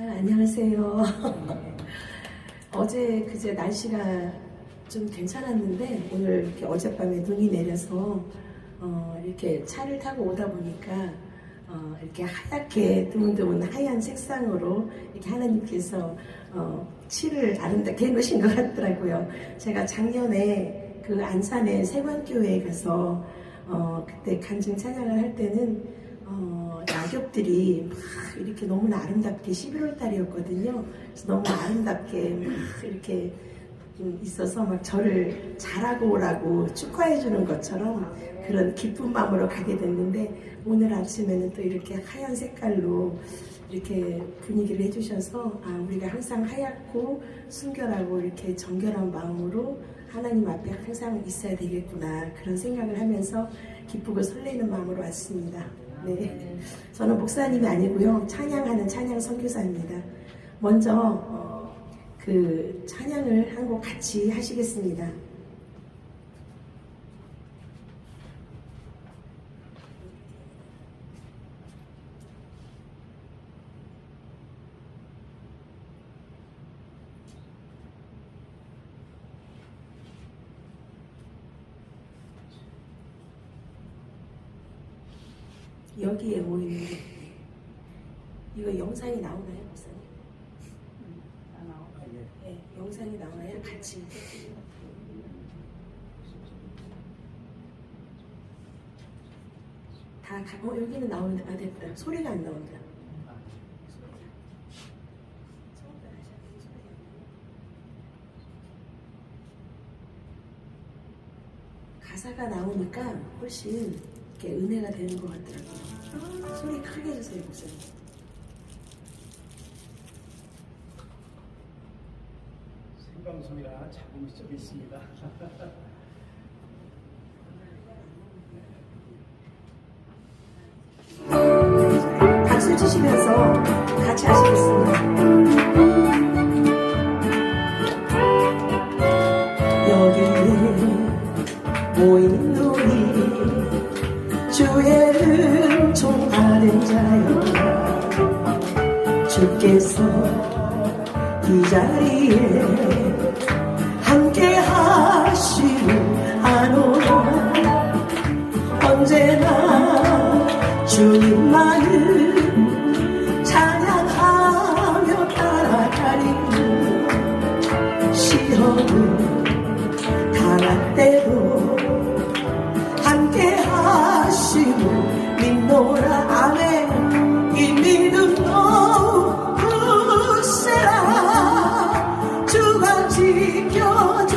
안녕하세요. 어제 그제 날씨가 좀 괜찮았는데 오늘 이렇게 어젯밤에 눈이 내려서 이렇게 차를 타고 오다 보니까 이렇게 하얗게 드문드문 하얀 색상으로 이렇게 하나님께서 칠을 아름답게 해놓으신 것 같더라고요. 제가 작년에 그 안산의 세관교회에 가서 그때 간증 찬양을 할 때는 낙엽들이 막 이렇게 너무나 아름답게 11월 달이었거든요. 그래서 너무 아름답게 막 이렇게 있어서 막 저를 잘하고 오라고 축하해 주는 것처럼 그런 기쁜 마음으로 가게 됐는데 오늘 아침에는 또 이렇게 하얀 색깔로 이렇게 분위기를 해주셔서 우리가 항상 하얗고 순결하고 이렇게 정결한 마음으로 하나님 앞에 항상 있어야 되겠구나 그런 생각을 하면서 기쁘고 설레는 마음으로 왔습니다. 네, 저는 목사님이 아니고요 찬양하는 찬양 선교사입니다. 먼저 그 찬양을 한 곡 같이 하시겠습니다. 여기에 모이는 이거 영상이 나오나요, 목사님? 네, 영상이 나와요. 같이. 여기는 나오는데 됐다. 소리가 안 나온다. 가사가 나오니까 훨씬 이렇게 은혜가 되는 것 같더라고요. 소리 크게 해주세요, 목사님. 생방송이라 잡음이 좀 있습니다. 박수 치시면서 같이 하시겠습니다. 여기에 모인 우리 주의 은총 받은 자여 주께서 이 자리에 함께 하시고 아노라 언제나 주님만을 찬양하며 따라가리니 시험을 당할 때도 함께 하시고 믿노라 아멘 이 믿음 너무 굳세라 주가 지켜주신다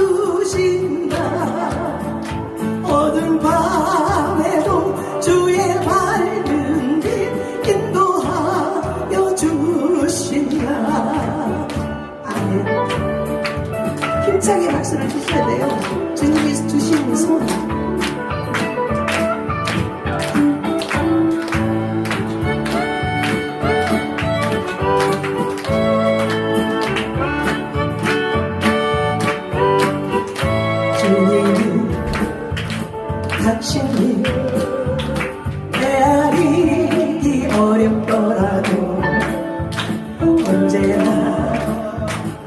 어두운 밤에도 주의 밝은 길 인도하여 주신다 아멘 힘차게 박수를 주셔야 돼요. 주님이 주신 손 닥친 일 헤아리기 어렵더라도 언제나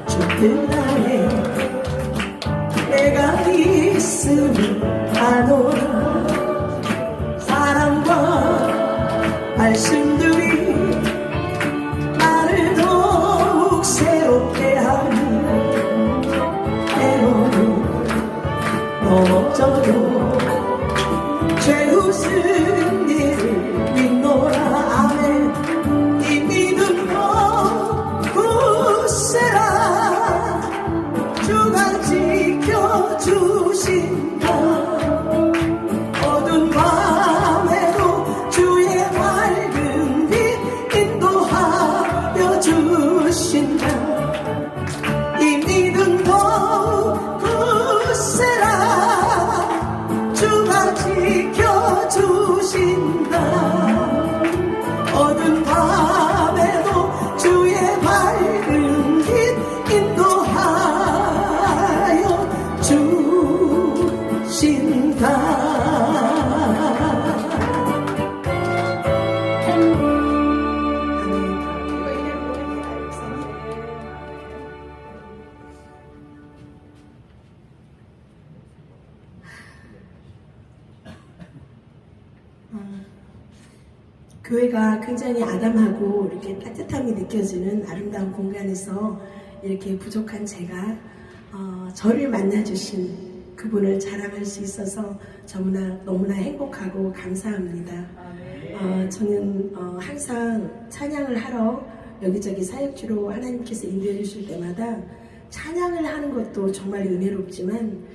주뜻 안에 내가 있으니 아노라 사랑과 말씀들이 나를 더욱 새롭게 하니 때로는 넘어져도 죄우 승리를 믿노라 아멘 이 믿음 너 굳세라 주가 지켜주신다 어두운 밤에도 주의 밝은 빛 인도하여 주신다 이 믿음 너 굳세라 주가 지켜주신다 어두운 밤에도 주의 밝은 빛 인도하여 주신다 아멘. 교회가 굉장히 아담하고 이렇게 따뜻함이 느껴지는 아름다운 공간에서 이렇게 부족한 제가 저를 만나주신 그분을 자랑할 수 있어서 너무나 행복하고 감사합니다. 저는 항상 찬양을 하러 여기저기 사역지로 하나님께서 인도해 주실 때마다 찬양을 하는 것도 정말 은혜롭지만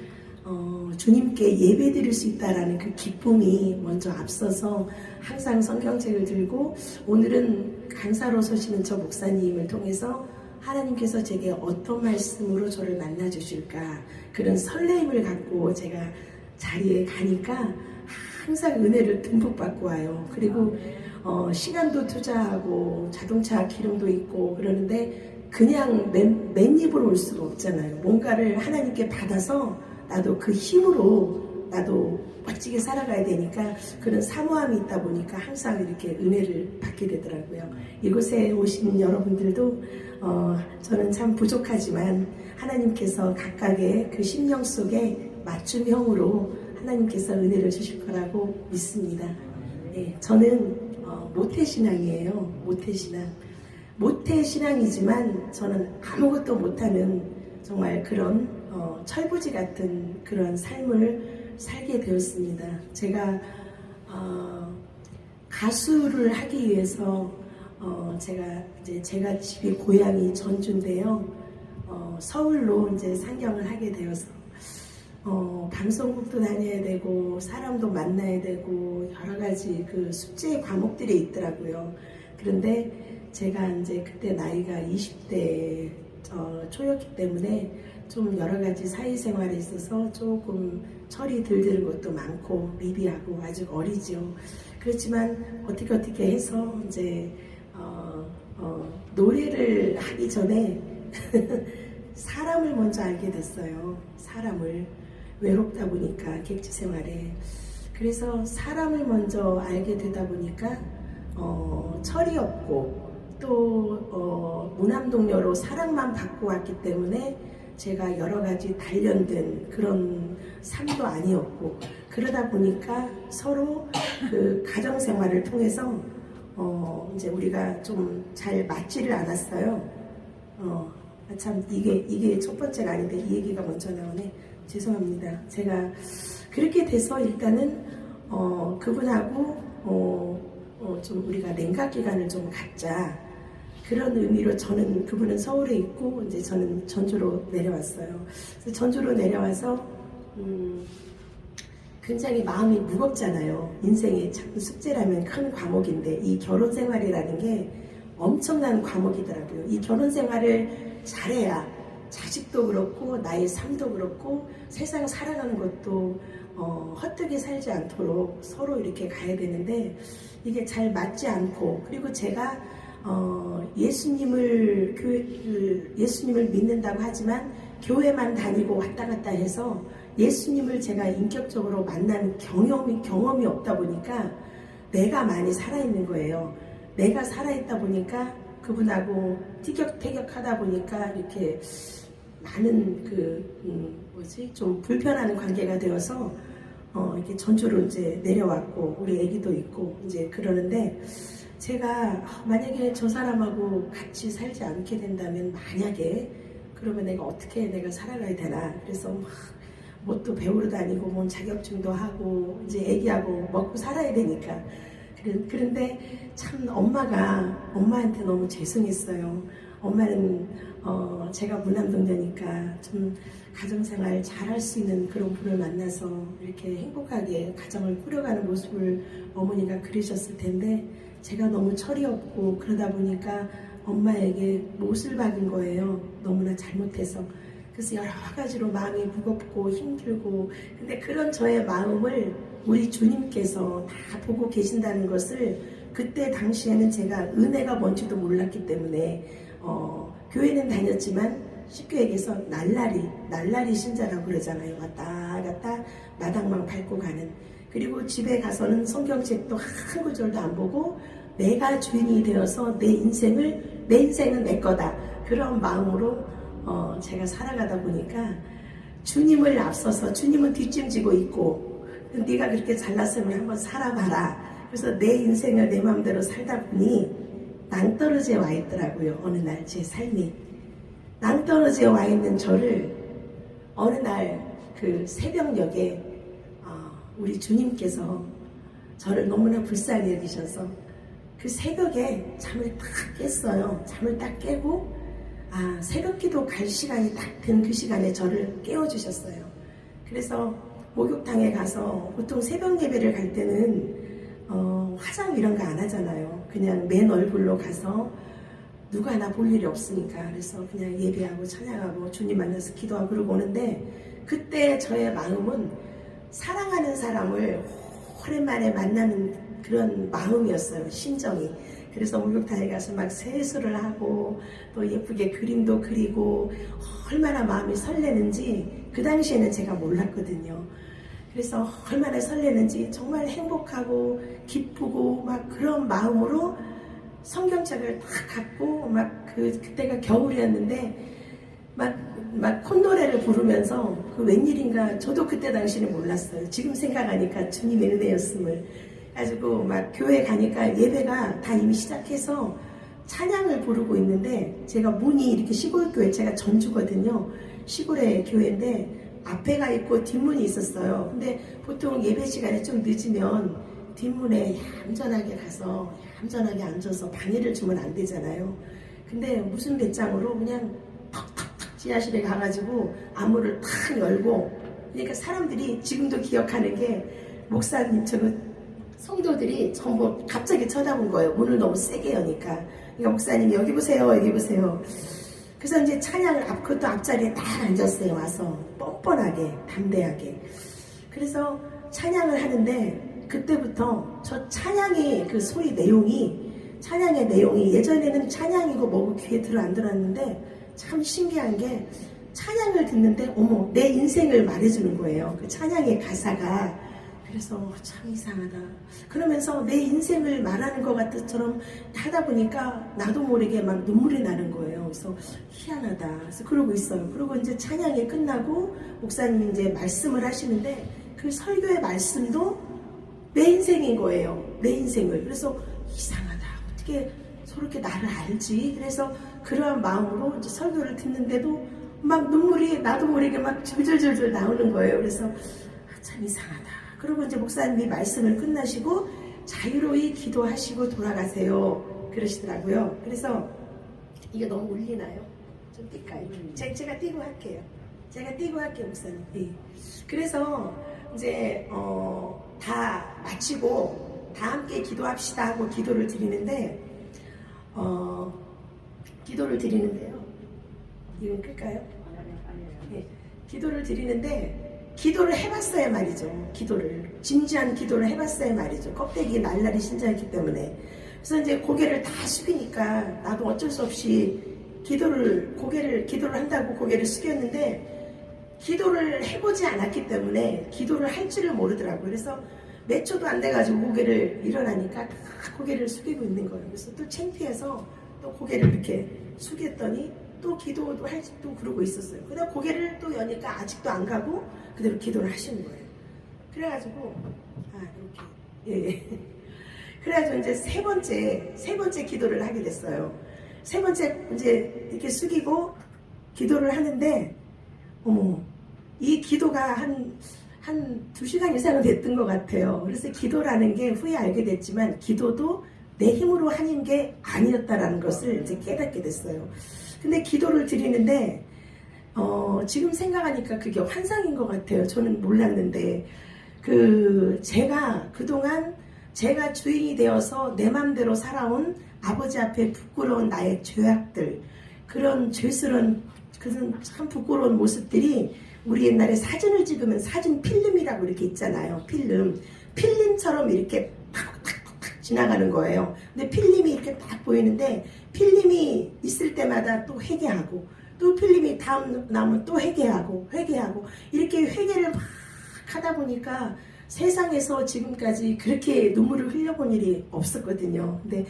주님께 예배 드릴 수 있다라는 그 기쁨이 먼저 앞서서 항상 성경책을 들고 오늘은 강사로 서시는 저 목사님을 통해서 하나님께서 제게 어떤 말씀으로 저를 만나 주실까 그런 설레임을 갖고 제가 자리에 가니까 항상 은혜를 듬뿍 받고 와요. 그리고 시간도 투자하고 자동차 기름도 있고 그러는데 그냥 맨입으로 올 수가 없잖아요. 뭔가를 하나님께 받아서 나도 그 힘으로 나도 멋지게 살아가야 되니까 그런 사모함이 있다 보니까 항상 이렇게 은혜를 받게 되더라고요. 이곳에 오신 여러분들도 저는 참 부족하지만 하나님께서 각각의 그 심령 속에 맞춤형으로 하나님께서 은혜를 주실 거라고 믿습니다. 네, 저는 모태신앙이에요. 모태신앙이지만 저는 아무것도 못하는 정말 그런 철부지 같은 그런 삶을 살게 되었습니다. 제가 가수를 하기 위해서 제가 집이 고향이 전주인데요. 서울로 이제 상경을 하게 되어서 방송국도 다녀야 되고 사람도 만나야 되고 여러 가지 그 숙제 과목들이 있더라고요. 그런데 제가 이제 그때 나이가 20대 초였기 때문에 좀 여러 가지 사회생활에 있어서 조금 철이 들드는 것도 많고 미비하고 아직 어리죠. 그렇지만 어떻게 해서 이제 노래를 하기 전에 사람을 먼저 알게 됐어요. 사람을 외롭다 보니까 객지 생활에 그래서 사람을 먼저 알게 되다 보니까 철이 없고 또 무남동녀로 사랑만 받고 왔기 때문에 제가 여러 가지 단련된 그런 삶도 아니었고 그러다 보니까 서로 그 가정 생활을 통해서 이제 우리가 좀 잘 맞지를 않았어요. 참 이게 첫 번째가 아닌데 이 얘기가 먼저 나오네. 죄송합니다. 제가 그렇게 돼서 일단은 그분하고 좀 우리가 냉각 기간을 좀 갖자 그런 의미로 저는 그분은 서울에 있고 이제 저는 전주로 내려왔어요. 그래서 전주로 내려와서 굉장히 마음이 무겁잖아요. 인생의 참 숙제라면 큰 과목인데 이 결혼 생활이라는 게 엄청난 과목이더라고요. 이 결혼 생활을 잘해야 자식도 그렇고 나의 삶도 그렇고 세상 살아가는 것도 헛되게 살지 않도록 서로 이렇게 가야 되는데 이게 잘 맞지 않고 그리고 제가 예수님을 믿는다고 하지만 교회만 다니고 왔다 갔다 해서 예수님을 제가 인격적으로 만난 경험이 없다 보니까 내가 많이 살아있는 거예요. 내가 살아있다 보니까 그분하고 티격태격하다 보니까 이렇게 많은 좀 불편한 관계가 되어서 이렇게 전주로 이제 내려왔고 우리 아기도 있고 이제 그러는데 제가 만약에 저 사람하고 같이 살지 않게 된다면 그러면 내가 살아가야 되나 그래서 막 뭣도 배우러 다니고 뭔 자격증도 하고 이제 아기하고 먹고 살아야 되니까 그런데 참 엄마한테 너무 죄송했어요. 엄마는 제가 무남동녀니까 좀 가정생활 잘할 수 있는 그런 분을 만나서 이렇게 행복하게 가정을 꾸려가는 모습을 어머니가 그리셨을 텐데 제가 너무 철이 없고 그러다 보니까 엄마에게 못을 박은 거예요. 너무나 잘못해서. 그래서 여러 가지로 마음이 무겁고 힘들고 근데 그런 저의 마음을 우리 주님께서 다 보고 계신다는 것을 그때 당시에는 제가 은혜가 뭔지도 몰랐기 때문에 교회는 다녔지만 쉽게 얘기해서 날라리 신자라고 그러잖아요. 왔다 갔다 마당만 밟고 가는 그리고 집에 가서는 성경책도 한 구절도 안 보고 내가 주인이 되어서 내 인생은 내 거다 그런 마음으로 제가 살아가다 보니까 주님을 앞서서 주님은 뒷짐지고 있고 네가 그렇게 잘났으면 한번 살아봐라 그래서 내 인생을 내 마음대로 살다 보니 낭떠러지에 와 있더라고요. 어느 날 제 삶이 낭떠러지에 와 있는 저를 어느 날 그 새벽녘에 우리 주님께서 저를 너무나 불쌍히 여기셔서 그 새벽에 잠을 딱 깼어요. 잠을 딱 깨고 새벽기도 갈 시간이 딱 된 그 시간에 저를 깨워주셨어요. 그래서 목욕탕에 가서 보통 새벽 예배를 갈 때는 화장 이런 거 안 하잖아요. 그냥 맨 얼굴로 가서 누가 나 볼 일이 없으니까 그래서 그냥 예배하고 찬양하고 주님 만나서 기도하고 그러고 오는데 그때 저의 마음은 사랑하는 사람을 오랜만에 만나는 그런 마음이었어요. 심정이. 그래서 목욕탕에 가서 막 세수를 하고 또 예쁘게 그림도 그리고 얼마나 마음이 설레는지 그 당시에는 제가 몰랐거든요. 그래서 얼마나 설레는지 정말 행복하고 기쁘고 막 그런 마음으로 성경책을 딱 갖고 막 그때가 겨울이었는데 막 콧노래를 부르면서 그 웬일인가 저도 그때 당시는 몰랐어요. 지금 생각하니까 주님의 은혜였음을. 가지고 막 교회 가니까 예배가 다 이미 시작해서 찬양을 부르고 있는데 제가 문이 이렇게 시골 교회 제가 전주거든요. 시골의 교회인데 앞에가 있고 뒷문이 있었어요. 근데 보통 예배 시간에 좀 늦으면 뒷문에 얌전하게 가서 얌전하게 앉아서 방해를 주면 안 되잖아요. 근데 무슨 배짱으로 그냥 턱턱턱 지하실에 가가지고 안문을 탁 열고 그러니까 사람들이 지금도 기억하는 게 목사님 성도들이 전부 갑자기 쳐다본 거예요. 문을 너무 세게 여니까. 그러니까 목사님이 여기 보세요, 여기 보세요. 그래서 이제 찬양을 그것도 앞자리에 딱 앉았어요. 와서 뻔뻔하게, 담대하게. 그래서 찬양을 하는데 그때부터 저 찬양의 그 소리 찬양의 내용이 예전에는 찬양이고 뭐고 귀에 들어 안 들었는데 참 신기한 게 찬양을 듣는데 어머 내 인생을 말해주는 거예요. 그 찬양의 가사가. 그래서 참 이상하다. 그러면서 내 인생을 말하는 것 같처럼 하다 보니까 나도 모르게 막 눈물이 나는 거예요. 그래서 희한하다. 그래서 그러고 있어요. 그리고 이제 찬양이 끝나고 목사님이 이제 말씀을 하시는데 그 설교의 말씀도 내 인생인 거예요. 내 인생을. 그래서 이상하다. 어떻게 저렇게 나를 알지? 그래서 그러한 마음으로 이제 설교를 듣는데도 막 눈물이 나도 모르게 막 줄줄줄줄 나오는 거예요. 그래서 참 이상하다. 그리고 이제 목사님이 말씀을 끝나시고 자유로이 기도하시고 돌아가세요. 그러시더라고요. 그래서 이게 너무 울리나요? 좀 뛸까요? 제가 띄고 할게요. 제가 띄고 할게요, 목사님. 네. 그래서 이제 다 마치고 다 함께 기도합시다 하고 기도를 드리는데요. 이건 끌까요? 네. 기도를 드리는데 기도를 해봤어야 말이죠. 진지한 기도를 해봤어야 말이죠. 껍데기 날라리 신자였기 때문에. 그래서 이제 고개를 다 숙이니까 나도 어쩔 수 없이 기도를 한다고 고개를 숙였는데 기도를 해보지 않았기 때문에 기도를 할 줄을 모르더라고요. 그래서 몇 초도 안 돼가지고 고개를 일어나니까 다 고개를 숙이고 있는 거예요. 그래서 또 창피해서 또 고개를 이렇게 숙였더니 또 기도도 또 그러고 있었어요. 그다음 고개를 또 여니까 아직도 안 가고 그대로 기도를 하시는 거예요. 그래가지고 이렇게 예. 그래가지고 이제 세 번째 기도를 하게 됐어요. 세 번째 이제 이렇게 숙이고 기도를 하는데 어머 이 기도가 한 2시간 이상은 됐던 것 같아요. 그래서 기도라는 게 후에 알게 됐지만 기도도 내 힘으로 하는 게 아니었다라는 것을 이제 깨닫게 됐어요. 근데 기도를 드리는데 지금 생각하니까 그게 환상인 것 같아요. 저는 몰랐는데 제가 그동안 제가 주인이 되어서 내 맘대로 살아온 아버지 앞에 부끄러운 나의 죄악들 그런 죄스러운 그런 참 부끄러운 모습들이 우리 옛날에 사진을 찍으면 사진 필름이라고 이렇게 있잖아요. 필름처럼 이렇게 탁탁탁 지나가는 거예요. 근데 필름이 이렇게 딱 보이는데 필름이 있을 때마다 또 회개하고 또 필름이 다음 나오면 또 회개하고 이렇게 회개를 막 하다 보니까 세상에서 지금까지 그렇게 눈물을 흘려본 일이 없었거든요. 근데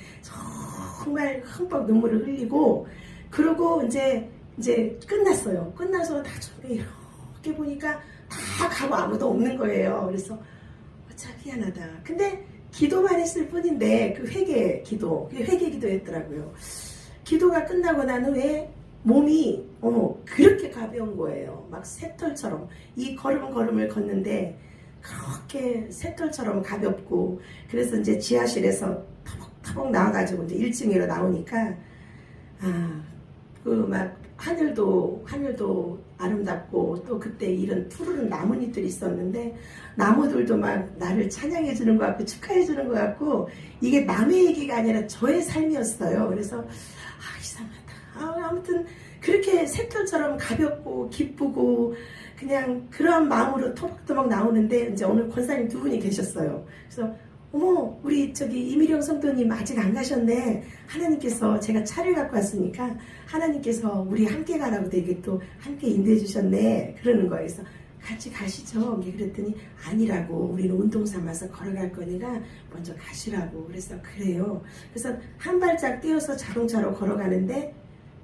정말 흠뻑 눈물을 흘리고 그러고 이제 끝났어요. 끝나서 나중에 이렇게 보니까 다 가고 아무도 없는 거예요. 그래서 참 희한하다. 근데 기도만 했을 뿐인데 그 회개 기도, 그게 회개 기도였더라고요. 기도가 끝나고 난 후에 몸이 그렇게 가벼운 거예요. 막 새털처럼 이 걸음을 걷는데 그렇게 새털처럼 가볍고, 그래서 이제 지하실에서 터벅터벅 나와가지고 이제 1층으로 나오니까 그 막 하늘도 아름답고, 또 그때 이런 푸르른 나뭇잎들이 있었는데 나무들도 막 나를 찬양해 주는 것 같고 축하해 주는 것 같고, 이게 남의 얘기가 아니라 저의 삶이었어요. 그래서 이상하다. 아무튼 그렇게 새털처럼 가볍고 기쁘고 그냥 그런 마음으로 토박토박 나오는데, 이제 오늘 권사님 두 분이 계셨어요. 그래서 어머, 우리 이미령 성도님 아직 안 가셨네. 하나님께서, 제가 차를 갖고 왔으니까 하나님께서 우리 함께 가라고 되게 또 함께 인도해 주셨네. 그러는 거예요. 그래서 같이 가시죠. 그랬더니 아니라고, 우리는 운동 삼아서 걸어갈 거니까 먼저 가시라고. 그래서 그래요. 그래서 한 발짝 뛰어서 자동차로 걸어가는데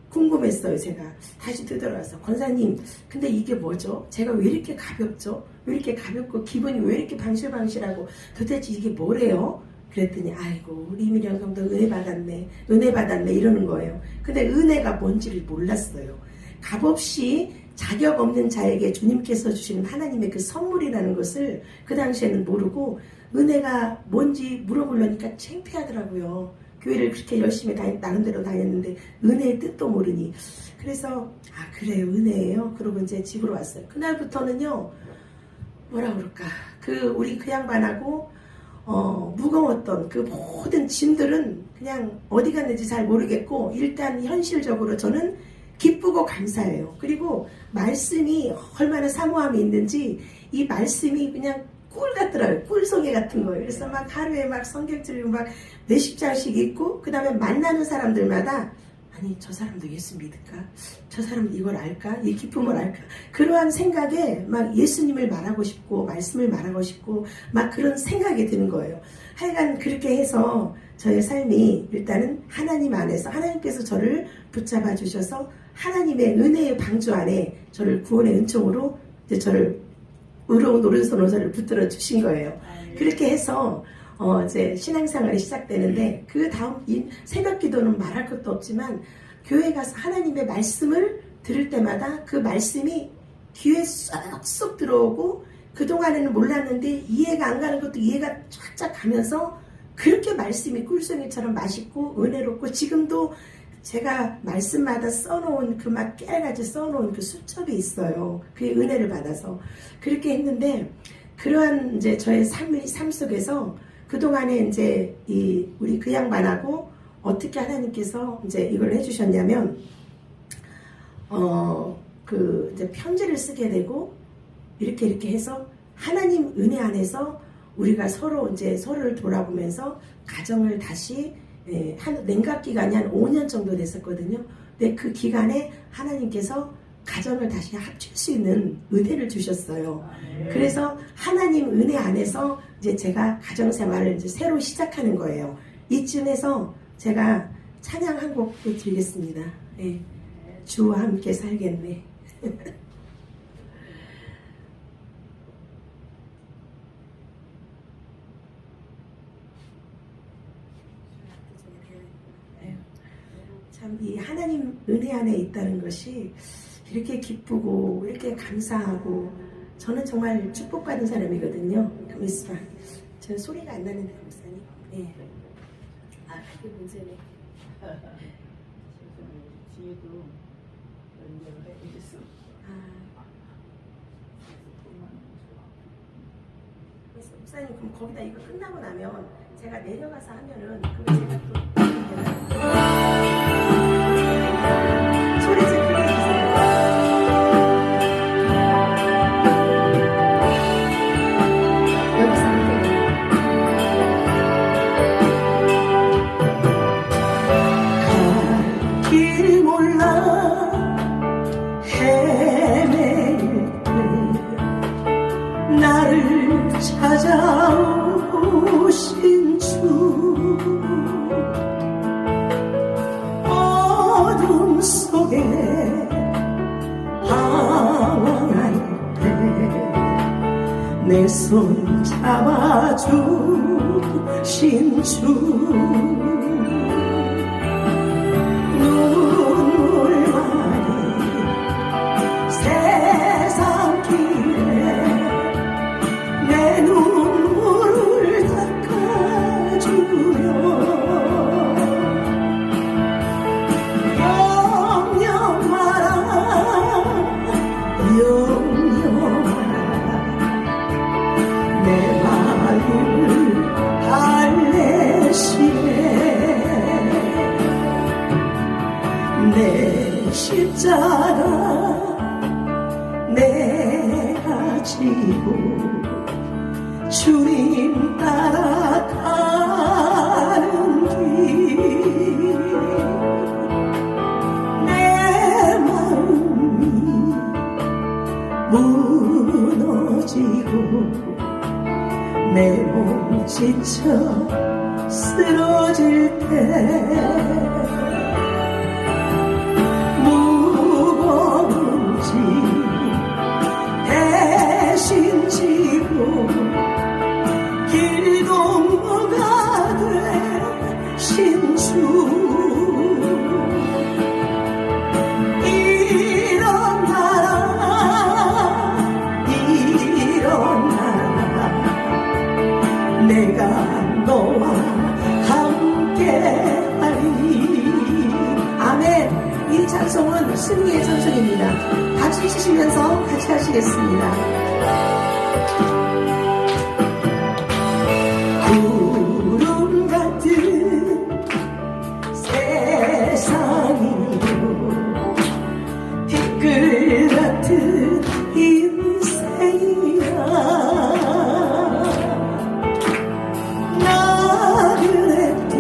궁금했어요. 제가 다시 되돌아와서, 권사님 근데 이게 뭐죠? 제가 왜 이렇게 가볍죠? 왜 이렇게 가볍고 기분이 왜 이렇게 방실방실하고 도대체 이게 뭐래요? 그랬더니 아이고, 우리 이미령 성도 은혜 받았네 이러는 거예요. 근데 은혜가 뭔지를 몰랐어요. 값없이 자격 없는 자에게 주님께서 주시는 하나님의 그 선물이라는 것을 그 당시에는 모르고 은혜가 뭔지 물어보려니까 창피하더라고요. 교회를 그렇게 열심히 나름대로 다녔는데 은혜의 뜻도 모르니. 그래서 그래요, 은혜예요. 그러고 이제 집으로 왔어요. 그날부터는요, 뭐라 그럴까, 우리 그 양반하고 무거웠던 그 모든 짐들은 그냥 어디 갔는지 잘 모르겠고, 일단 현실적으로 저는 기쁘고 감사해요. 그리고 말씀이 얼마나 사모함이 있는지 이 말씀이 그냥 꿀 같더라고요. 꿀송이 같은 거예요. 그래서 막 하루에 막 성경책을 막 몇십 장씩 읽고, 그 다음에 만나는 사람들마다 아니, 저 사람도 예수 믿을까? 저 사람도 이걸 알까? 이 기쁨을 알까? 그러한 생각에 막 예수님을 말하고 싶고 말씀을 말하고 싶고 막 그런 생각이 드는 거예요. 하여간 그렇게 해서 저의 삶이 일단은 하나님 안에서, 하나님께서 저를 붙잡아 주셔서 하나님의 은혜의 방주 안에 저를 구원의 은총으로 이제 저를 의로운 오른손으로 저를 붙들어 주신 거예요. 그렇게 해서 이제 신앙생활이 시작되는데, 그 다음 새벽 기도는 말할 것도 없지만 교회 가서 하나님의 말씀을 들을 때마다 그 말씀이 귀에 쏙쏙 들어오고, 그동안에는 몰랐는데 이해가 안 가는 것도 이해가 쫙쫙 가면서 그렇게 말씀이 꿀송이처럼 맛있고 은혜롭고, 지금도 제가 말씀마다 써놓은 그 막 깨알같이 써놓은 그 수첩이 있어요. 그 은혜를 받아서 그렇게 했는데, 그러한 이제 저의 삶 속에서 그동안에 이제 우리 그 양반하고 어떻게 하나님께서 이제 이걸 해주셨냐면, 이제 편지를 쓰게 되고, 이렇게 해서 하나님 은혜 안에서 우리가 서로를 돌아보면서 가정을 다시, 한 냉각 기간이 한 5년 정도 됐었거든요. 근데 그 기간에 하나님께서 가정을 다시 합칠 수 있는 은혜를 주셨어요. 그래서 하나님 은혜 안에서 이제 제가 가정 생활을 이제 새로 시작하는 거예요. 이쯤에서 제가 찬양 한 곡 드리겠습니다. 네. 주와 함께 살겠네. 참 이 하나님 은혜 안에 있다는 것이 이렇게 기쁘고 이렇게 감사하고, 저는 정말 축복받은 사람이거든요. 가만있어봐. 저 소리가 안 나는데, 목사님. 네. 그게 문제네. 뒤에도 연결을 해주겠어. 그래서 목사님, 그럼 거기다 이거 끝나고 나면 제가 내려가서 하면은 그거 제가 또 소리 좀 크게 해주세요. 여기서 할게요. 길 몰라 헤맬 때 나를 찾아오신 주, 어둠 속에 방황할 때 내 손 잡아주신 신주 눈물만이 세상 길에 내 눈물을 닦아주며 영영하라 영영하라 내 마음을 달래시네 내 십자가 내가 지고 주님 따라가는 길 내 마음이 무너지고 내 몸 지쳐 쓰러질 때 무거운 짐 대신 지고 길동무가 돼 신주 일어나라 일어나라 내가 너와 함께하리 아멘. 이 찬송은 승리의 찬송입니다. 박수 치시면서 같이 하시겠습니다. 구름 같은 세상이고 빛글 같은 인생이야 나그네 길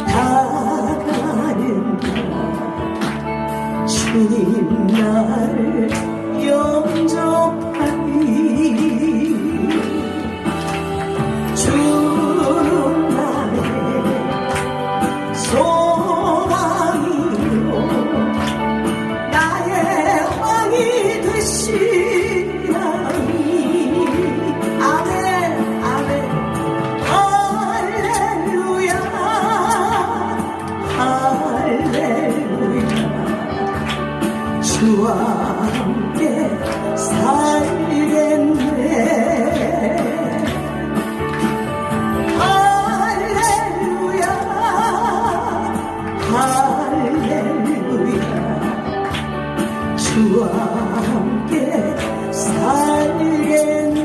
가가는 주님 나를 영접하니 주는 나의 소망이요 나의 왕이 되시라니 아멘 아멘 할렐루야 할렐루야 주와 함께 살겠네 할렐루야 할렐루야 주와 함께 살겠네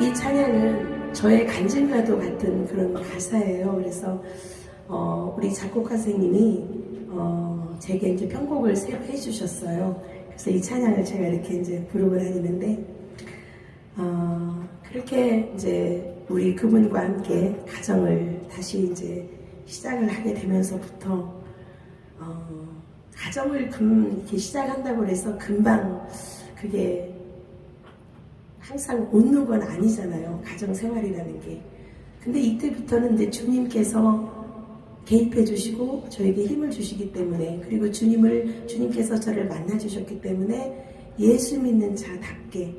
이 찬양은 저의 간증과도 같은 그런 가사예요. 그래서 우리 작곡가 선생님이 제게 이제 편곡을 새로 해주셨어요. 그래서 이 찬양을 제가 이렇게 이제 부르고 다니는데 그렇게 이제 우리 그분과 함께 가정을 다시 이제 시작을 하게 되면서부터 가정을 이렇게 시작한다고 해서 금방 그게 항상 웃는 건 아니잖아요. 가정생활이라는 게. 근데 이때부터는 이제 주님께서 개입해 주시고 저에게 힘을 주시기 때문에 그리고 주님께서 저를 만나 주셨기 때문에 예수 믿는 자답게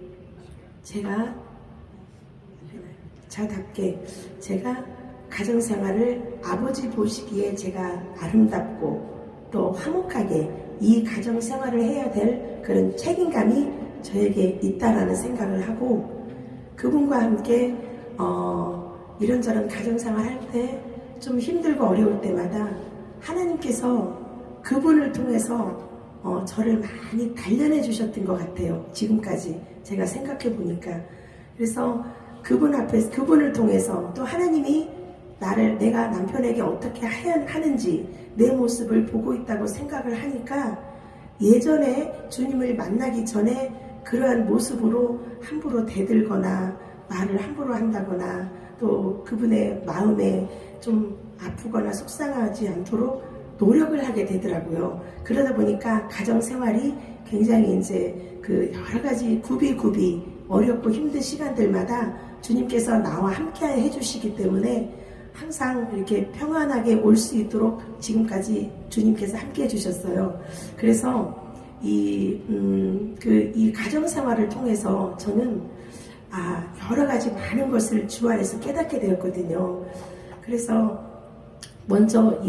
제가 가정생활을 아버지 보시기에 제가 아름답고 또 화목하게 이 가정생활을 해야 될 그런 책임감이 저에게 있다라는 생각을 하고 그분과 함께 이런저런 가정생활 할 때 좀 힘들고 어려울 때마다 하나님께서 그분을 통해서 저를 많이 단련해 주셨던 것 같아요. 지금까지 제가 생각해 보니까. 그래서 그분 앞에서 그분을 통해서 또 하나님이 내가 남편에게 어떻게 하는지 내 모습을 보고 있다고 생각을 하니까 예전에 주님을 만나기 전에 그러한 모습으로 함부로 대들거나 말을 함부로 한다거나 또 그분의 마음에 좀 아프거나 속상하지 않도록 노력을 하게 되더라고요. 그러다 보니까 가정 생활이 굉장히 이제 그 여러 가지 굽이 어렵고 힘든 시간들마다 주님께서 나와 함께 해주시기 때문에 항상 이렇게 평안하게 올 수 있도록 지금까지 주님께서 함께 해주셨어요. 그래서 이 가정 생활을 통해서 저는 여러 가지 많은 것을 주 안에서 깨닫게 되었거든요. 그래서 먼저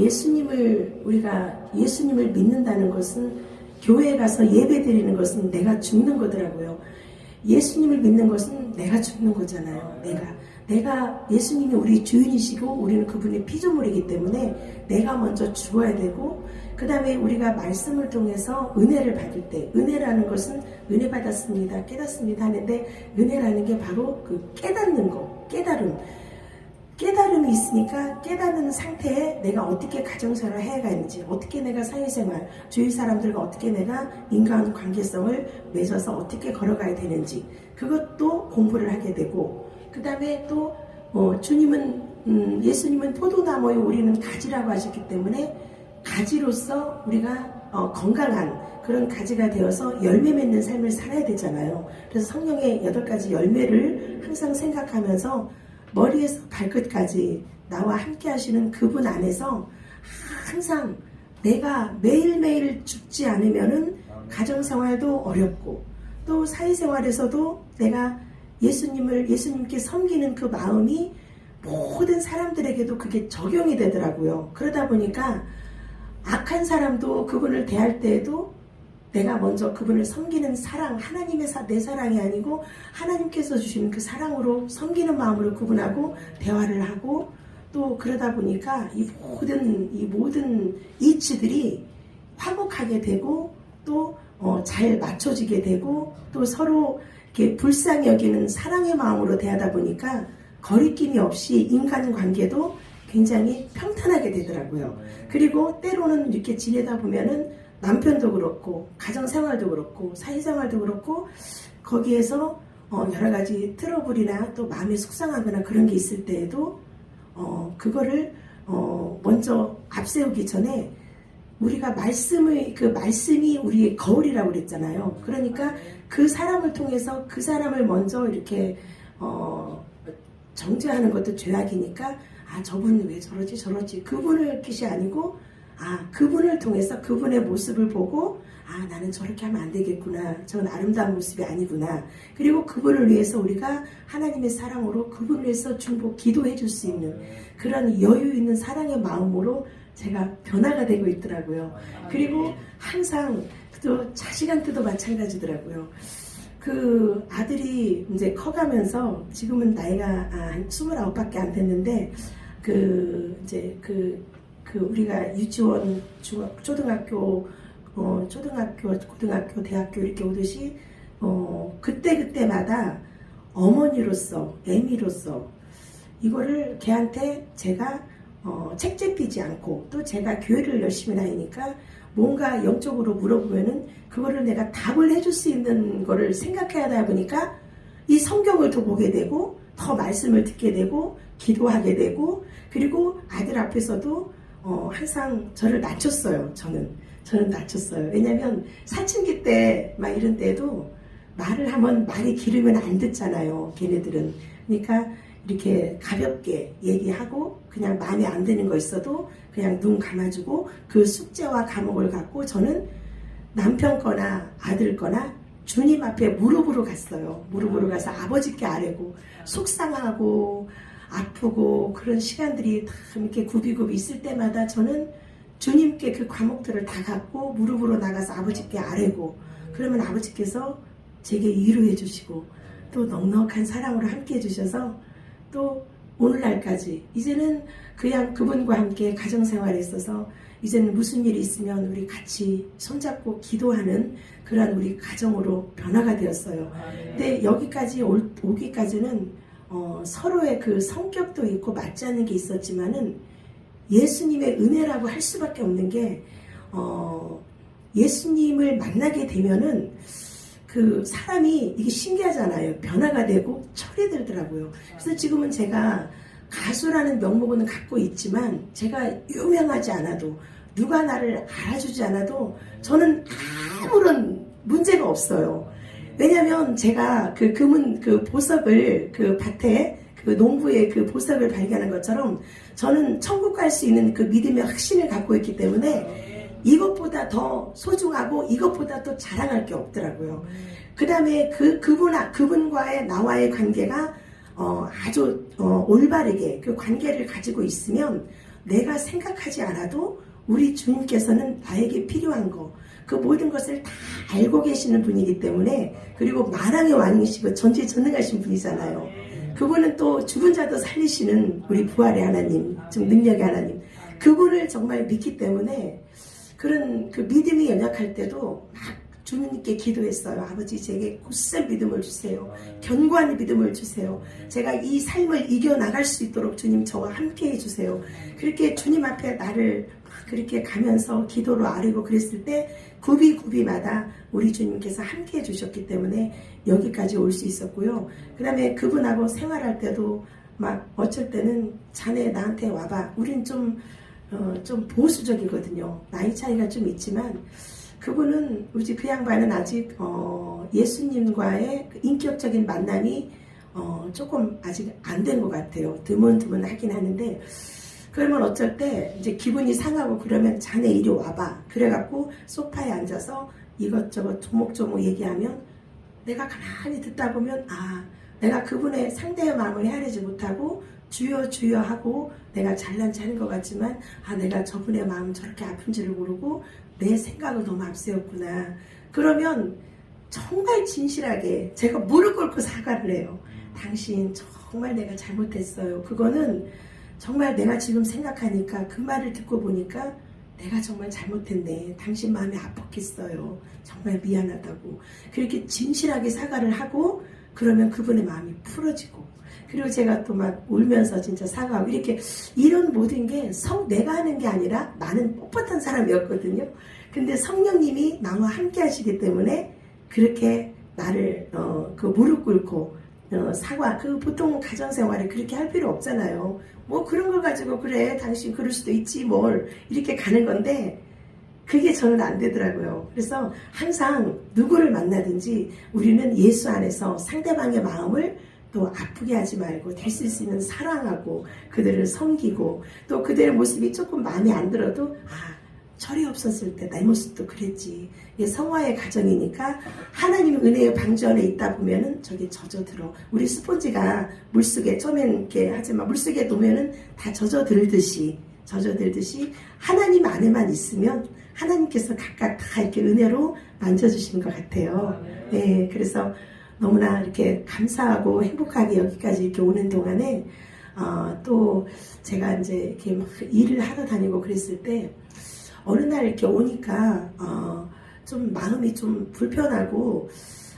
우리가 예수님을 믿는다는 것은 교회에 가서 예배 드리는 것은 내가 죽는 거더라고요. 예수님을 믿는 것은 내가 죽는 거잖아요. 내가 예수님이 우리 주인이시고 우리는 그분의 피조물이기 때문에 내가 먼저 죽어야 되고, 그 다음에 우리가 말씀을 통해서 은혜를 받을 때, 은혜라는 것은 은혜 받았습니다, 깨닫습니다 하는데, 은혜라는 게 바로 그 깨닫는 거, 깨달음이 있으니까 깨닫는 상태에 내가 어떻게 가정생활을 해야하는지, 어떻게 내가 사회생활, 주위 사람들과 어떻게 내가 인간 관계성을 맺어서 어떻게 걸어가야 되는지, 그것도 공부를 하게 되고, 그 다음에 또 예수님은 포도나무에 우리는 가지라고 하셨기 때문에 가지로서 우리가 건강한 그런 가지가 되어서 열매 맺는 삶을 살아야 되잖아요. 그래서 성령의 8가지 열매를 항상 생각하면서 머리에서 발끝까지 나와 함께 하시는 그분 안에서 항상 내가 매일매일 죽지 않으면은 가정생활도 어렵고, 또 사회생활에서도 내가 예수님께 섬기는 그 마음이 모든 사람들에게도 그게 적용이 되더라고요. 그러다 보니까 악한 사람도 그분을 대할 때에도 내가 먼저 그분을 섬기는 사랑, 하나님의 내 사랑이 아니고 하나님께서 주시는 그 사랑으로 섬기는 마음으로 그분하고 대화를 하고, 또 그러다 보니까 이 모든 이치들이 화목하게 되고, 또 잘 맞춰지게 되고, 또 서로 이렇게 불쌍히 여기는 사랑의 마음으로 대하다 보니까 거리낌이 없이 인간관계도 굉장히 평탄하게 되더라고요. 그리고 때로는 이렇게 지내다 보면은 남편도 그렇고 가정생활도 그렇고 사회생활도 그렇고 거기에서 여러 가지 트러블이나 또 마음이 속상하거나 그런 게 있을 때에도 그거를 먼저 앞세우기 전에 우리가 그 말씀이 우리의 거울이라고 그랬잖아요. 그러니까 그 사람을 통해서 그 사람을 먼저 이렇게 정죄하는 것도 죄악이니까 저분은 왜 저러지 그분을 뜻이 아니고 그분을 통해서 그분의 모습을 보고 나는 저렇게 하면 안 되겠구나, 저건 아름다운 모습이 아니구나, 그리고 그분을 위해서 우리가 하나님의 사랑으로 그분을 위해서 기도해 줄 수 있는 그런 여유 있는 사랑의 마음으로 제가 변화가 되고 있더라고요. 그리고 항상 또 자식한테도 마찬가지더라고요. 그 아들이 이제 커가면서 지금은 나이가 한 29밖에 안 됐는데 이제 우리가 유치원, 초등학교, 고등학교, 대학교 이렇게 오듯이 그때마다 어머니로서, 애미로서 이거를 걔한테 제가 책잡히지 않고, 또 제가 교회를 열심히 다니니까 뭔가 영적으로 물어보면은 그거를 내가 답을 해줄 수 있는 거를 생각해야 하다 보니까 이 성경을 더 보게 되고, 더 말씀을 듣게 되고, 기도하게 되고, 그리고 아들 앞에서도 항상 저를 낮췄어요. 저는 낮췄어요. 왜냐면 사춘기 때 막 이런 때도 말을 하면 말이 길으면 안 듣잖아요, 걔네들은. 그러니까 이렇게 가볍게 얘기하고 그냥 마음에 안 드는 거 있어도 그냥 눈 감아주고 그 숙제와 과목을 갖고 저는 남편 거나 아들 거나 주님 앞에 무릎으로 갔어요. 무릎으로 가서 아버지께 아뢰고, 속상하고 아프고 그런 시간들이 다 이렇게 굽이굽이 있을 때마다 저는 주님께 그 과목들을 다 갖고 무릎으로 나가서 아버지께 아뢰고, 그러면 아버지께서 제게 위로해 주시고 또 넉넉한 사랑으로 함께 해주셔서 또 오늘날까지 이제는 그냥 그분과 함께 가정생활에 있어서 이제는 무슨 일이 있으면 우리 같이 손잡고 기도하는 그런 우리 가정으로 변화가 되었어요. 근데 여기까지 오기까지는 서로의 그 성격도 있고 맞지 않는 게 있었지만은 예수님의 은혜라고 할 수밖에 없는 게 예수님을 만나게 되면은 그 사람이 이게 신기하잖아요. 변화가 되고 철이 들더라고요. 그래서 지금은 제가 가수라는 명목은 갖고 있지만 제가 유명하지 않아도 누가 나를 알아주지 않아도 저는 아무런 문제가 없어요. 왜냐면 제가 그 금은 그 보석을 그 밭에 그 농부의 그 보석을 발견한 것처럼 저는 천국 갈 수 있는 그 믿음의 확신을 갖고 있기 때문에 이것보다 더 소중하고 이것보다 또 자랑할 게 없더라고요. 그 다음에 그분과의 나와의 관계가 아주 올바르게 그 관계를 가지고 있으면 내가 생각하지 않아도 우리 주님께서는 나에게 필요한 거, 그 모든 것을 다 알고 계시는 분이기 때문에, 그리고 만왕의 왕이시고 전지전능하신 분이잖아요. 그분은 또 죽은 자도 살리시는 우리 부활의 하나님, 좀 능력의 하나님, 그분을 정말 믿기 때문에 그런 그 믿음이 연약할 때도 막 주님께 기도했어요. 아버지, 제게 굳센 믿음을 주세요. 견고한 믿음을 주세요. 제가 이 삶을 이겨나갈 수 있도록 주님 저와 함께 해주세요. 그렇게 주님 앞에 나를 그렇게 가면서 기도로 아뢰고 그랬을 때 구비마다 우리 주님께서 함께 해주셨기 때문에 여기까지 올 수 있었고요. 그 다음에 그분하고 생활할 때도 막 어쩔 때는 자네 나한테 와봐. 우린 좀 보수적이거든요. 나이 차이가 좀 있지만 그분은 우리 그 양반은 아직 예수님과의 그 인격적인 만남이 조금 아직 안 된 것 같아요. 드문드문 하긴 하는데, 그러면 어쩔 때 이제 기분이 상하고 그러면 자네 이리 와봐. 그래갖고 소파에 앉아서 이것저것 조목조목 얘기하면 내가 가만히 듣다 보면 내가 그분의 상대의 마음을 헤아리지 못하고 주여 주여 하고 내가 잘난 체하는 것 같지만 내가 저분의 마음 저렇게 아픈지를 모르고 내 생각을 너무 앞세웠구나. 그러면 정말 진실하게 제가 무릎 꿇고 사과를 해요. 당신 정말 내가 잘못했어요. 그거는 정말 내가 지금 생각하니까 그 말을 듣고 보니까 내가 정말 잘못했네. 당신 마음이 아팠겠어요. 정말 미안하다고. 그렇게 진실하게 사과를 하고 그러면 그분의 마음이 풀어지고, 그리고 제가 또 막 울면서 진짜 사과하고, 이렇게 이런 모든 게 내가 하는 게 아니라 나는 뻣뻣한 사람이었거든요. 근데 성령님이 나와 함께 하시기 때문에 그렇게 나를 그 무릎 꿇고 사과, 그 보통 가정생활에 그렇게 할 필요 없잖아요. 뭐 그런 걸 가지고 그래 당신 그럴 수도 있지 뭘 이렇게 가는 건데 그게 저는 안 되더라고요. 그래서 항상 누구를 만나든지 우리는 예수 안에서 상대방의 마음을 또 아프게 하지 말고 될 수 있는 사랑하고 그들을 섬기고, 또 그들의 모습이 조금 마음에 안 들어도 철이 없었을 때 내 모습도 그랬지. 이게 성화의 과정이니까 하나님 은혜의 방주 안에 있다 보면은 저게 젖어들어. 우리 스폰지가 물속에 처음엔 이렇게 하지만 물속에 놓으면은 다 젖어들듯이 하나님 안에만 있으면 하나님께서 각각 다 이렇게 은혜로 만져주시는 것 같아요. 네, 그래서 너무나 이렇게 감사하고 행복하게 여기까지 이렇게 오는 동안에 또 제가 이제 이렇게 막 일을 하러 다니고 그랬을 때 어느 날 이렇게 오니까 좀 마음이 좀 불편하고,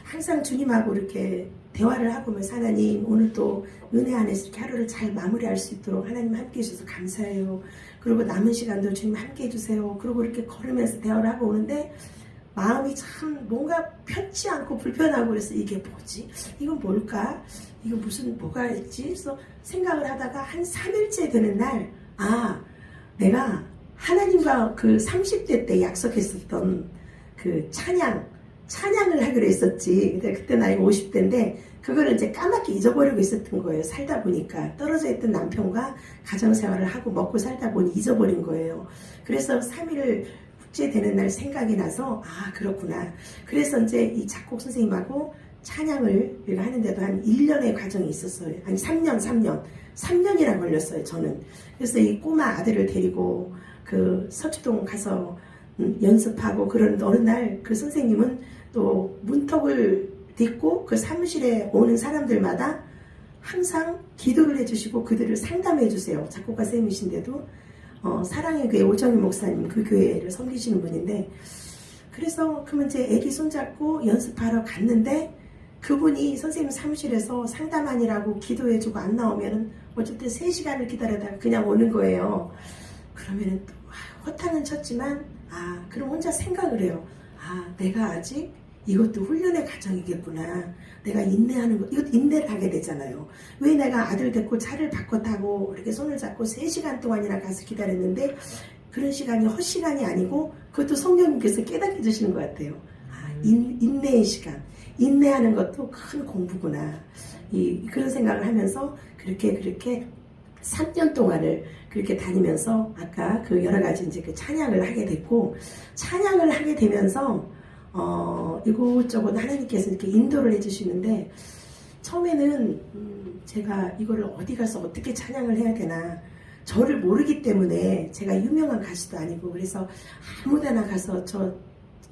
항상 주님하고 이렇게 대화를 하고 하나님 오늘 또 은혜 안에서 이렇게 하루를 잘 마무리할 수 있도록 하나님 함께 해주셔서 감사해요. 그리고 남은 시간도 주님 함께 해주세요. 그리고 이렇게 걸으면서 대화를 하고 오는데 마음이 참 뭔가 편치 않고 불편하고, 그래서 이게 뭐지? 이건 뭘까? 이거 뭐가 있지? 그래서 생각을 하다가 한 3일째 되는 날 내가 하나님과 그 30대 때 약속했었던 그 찬양을 하기로 했었지. 근데 그때 나이가 50대인데 그거를 이제 까맣게 잊어버리고 있었던 거예요. 살다 보니까 떨어져 있던 남편과 가정생활을 하고 먹고 살다 보니 잊어버린 거예요. 그래서 3일 축제 되는 날 생각이 나서 그렇구나. 그래서 이제 이 작곡 선생님하고 찬양을 하는데도 한 1년의 과정이 있었어요. 아니 3년이나 걸렸어요. 저는. 그래서 이 꼬마 아들을 데리고 그 서초동 가서 연습하고 그러는데 어느 날 그 선생님은 또 문턱을 딛고 그 사무실에 오는 사람들마다 항상 기도를 해주시고 그들을 상담해 주세요. 작곡가 선생님이신데도 사랑의 교회 오정희 목사님, 그 교회를 섬기시는 분인데, 그래서 그러면 이제 애기 손잡고 연습하러 갔는데 그분이 선생님 사무실에서 상담하니라고 기도해주고 안 나오면은 어쨌든 3시간을 기다리다가 그냥 오는 거예요. 그러면은 또 허탕은 쳤지만 그럼 혼자 생각을 해요. 내가 아직 이것도 훈련의 과정이겠구나. 내가 인내하는 거, 이것도 인내를 하게 되잖아요. 왜 내가 아들 데리고 차를 바꿔 타고 이렇게 손을 잡고 3시간 동안이나 가서 기다렸는데 그런 시간이 헛시간이 아니고 그것도 성령님께서 깨닫게 해주시는 것 같아요. 인내의 시간. 인내하는 것도 큰 공부구나. 그런 생각을 하면서 그렇게 3년 동안을 그렇게 다니면서 아까 그 여러 가지 이제 그 찬양을 하게 됐고, 찬양을 하게 되면서 이곳저곳 하나님께서 이렇게 인도를 해주시는데, 처음에는 제가 이거를 어디 가서 어떻게 찬양을 해야 되나, 저를 모르기 때문에 제가 유명한 가수도 아니고, 그래서 아무데나 가서 저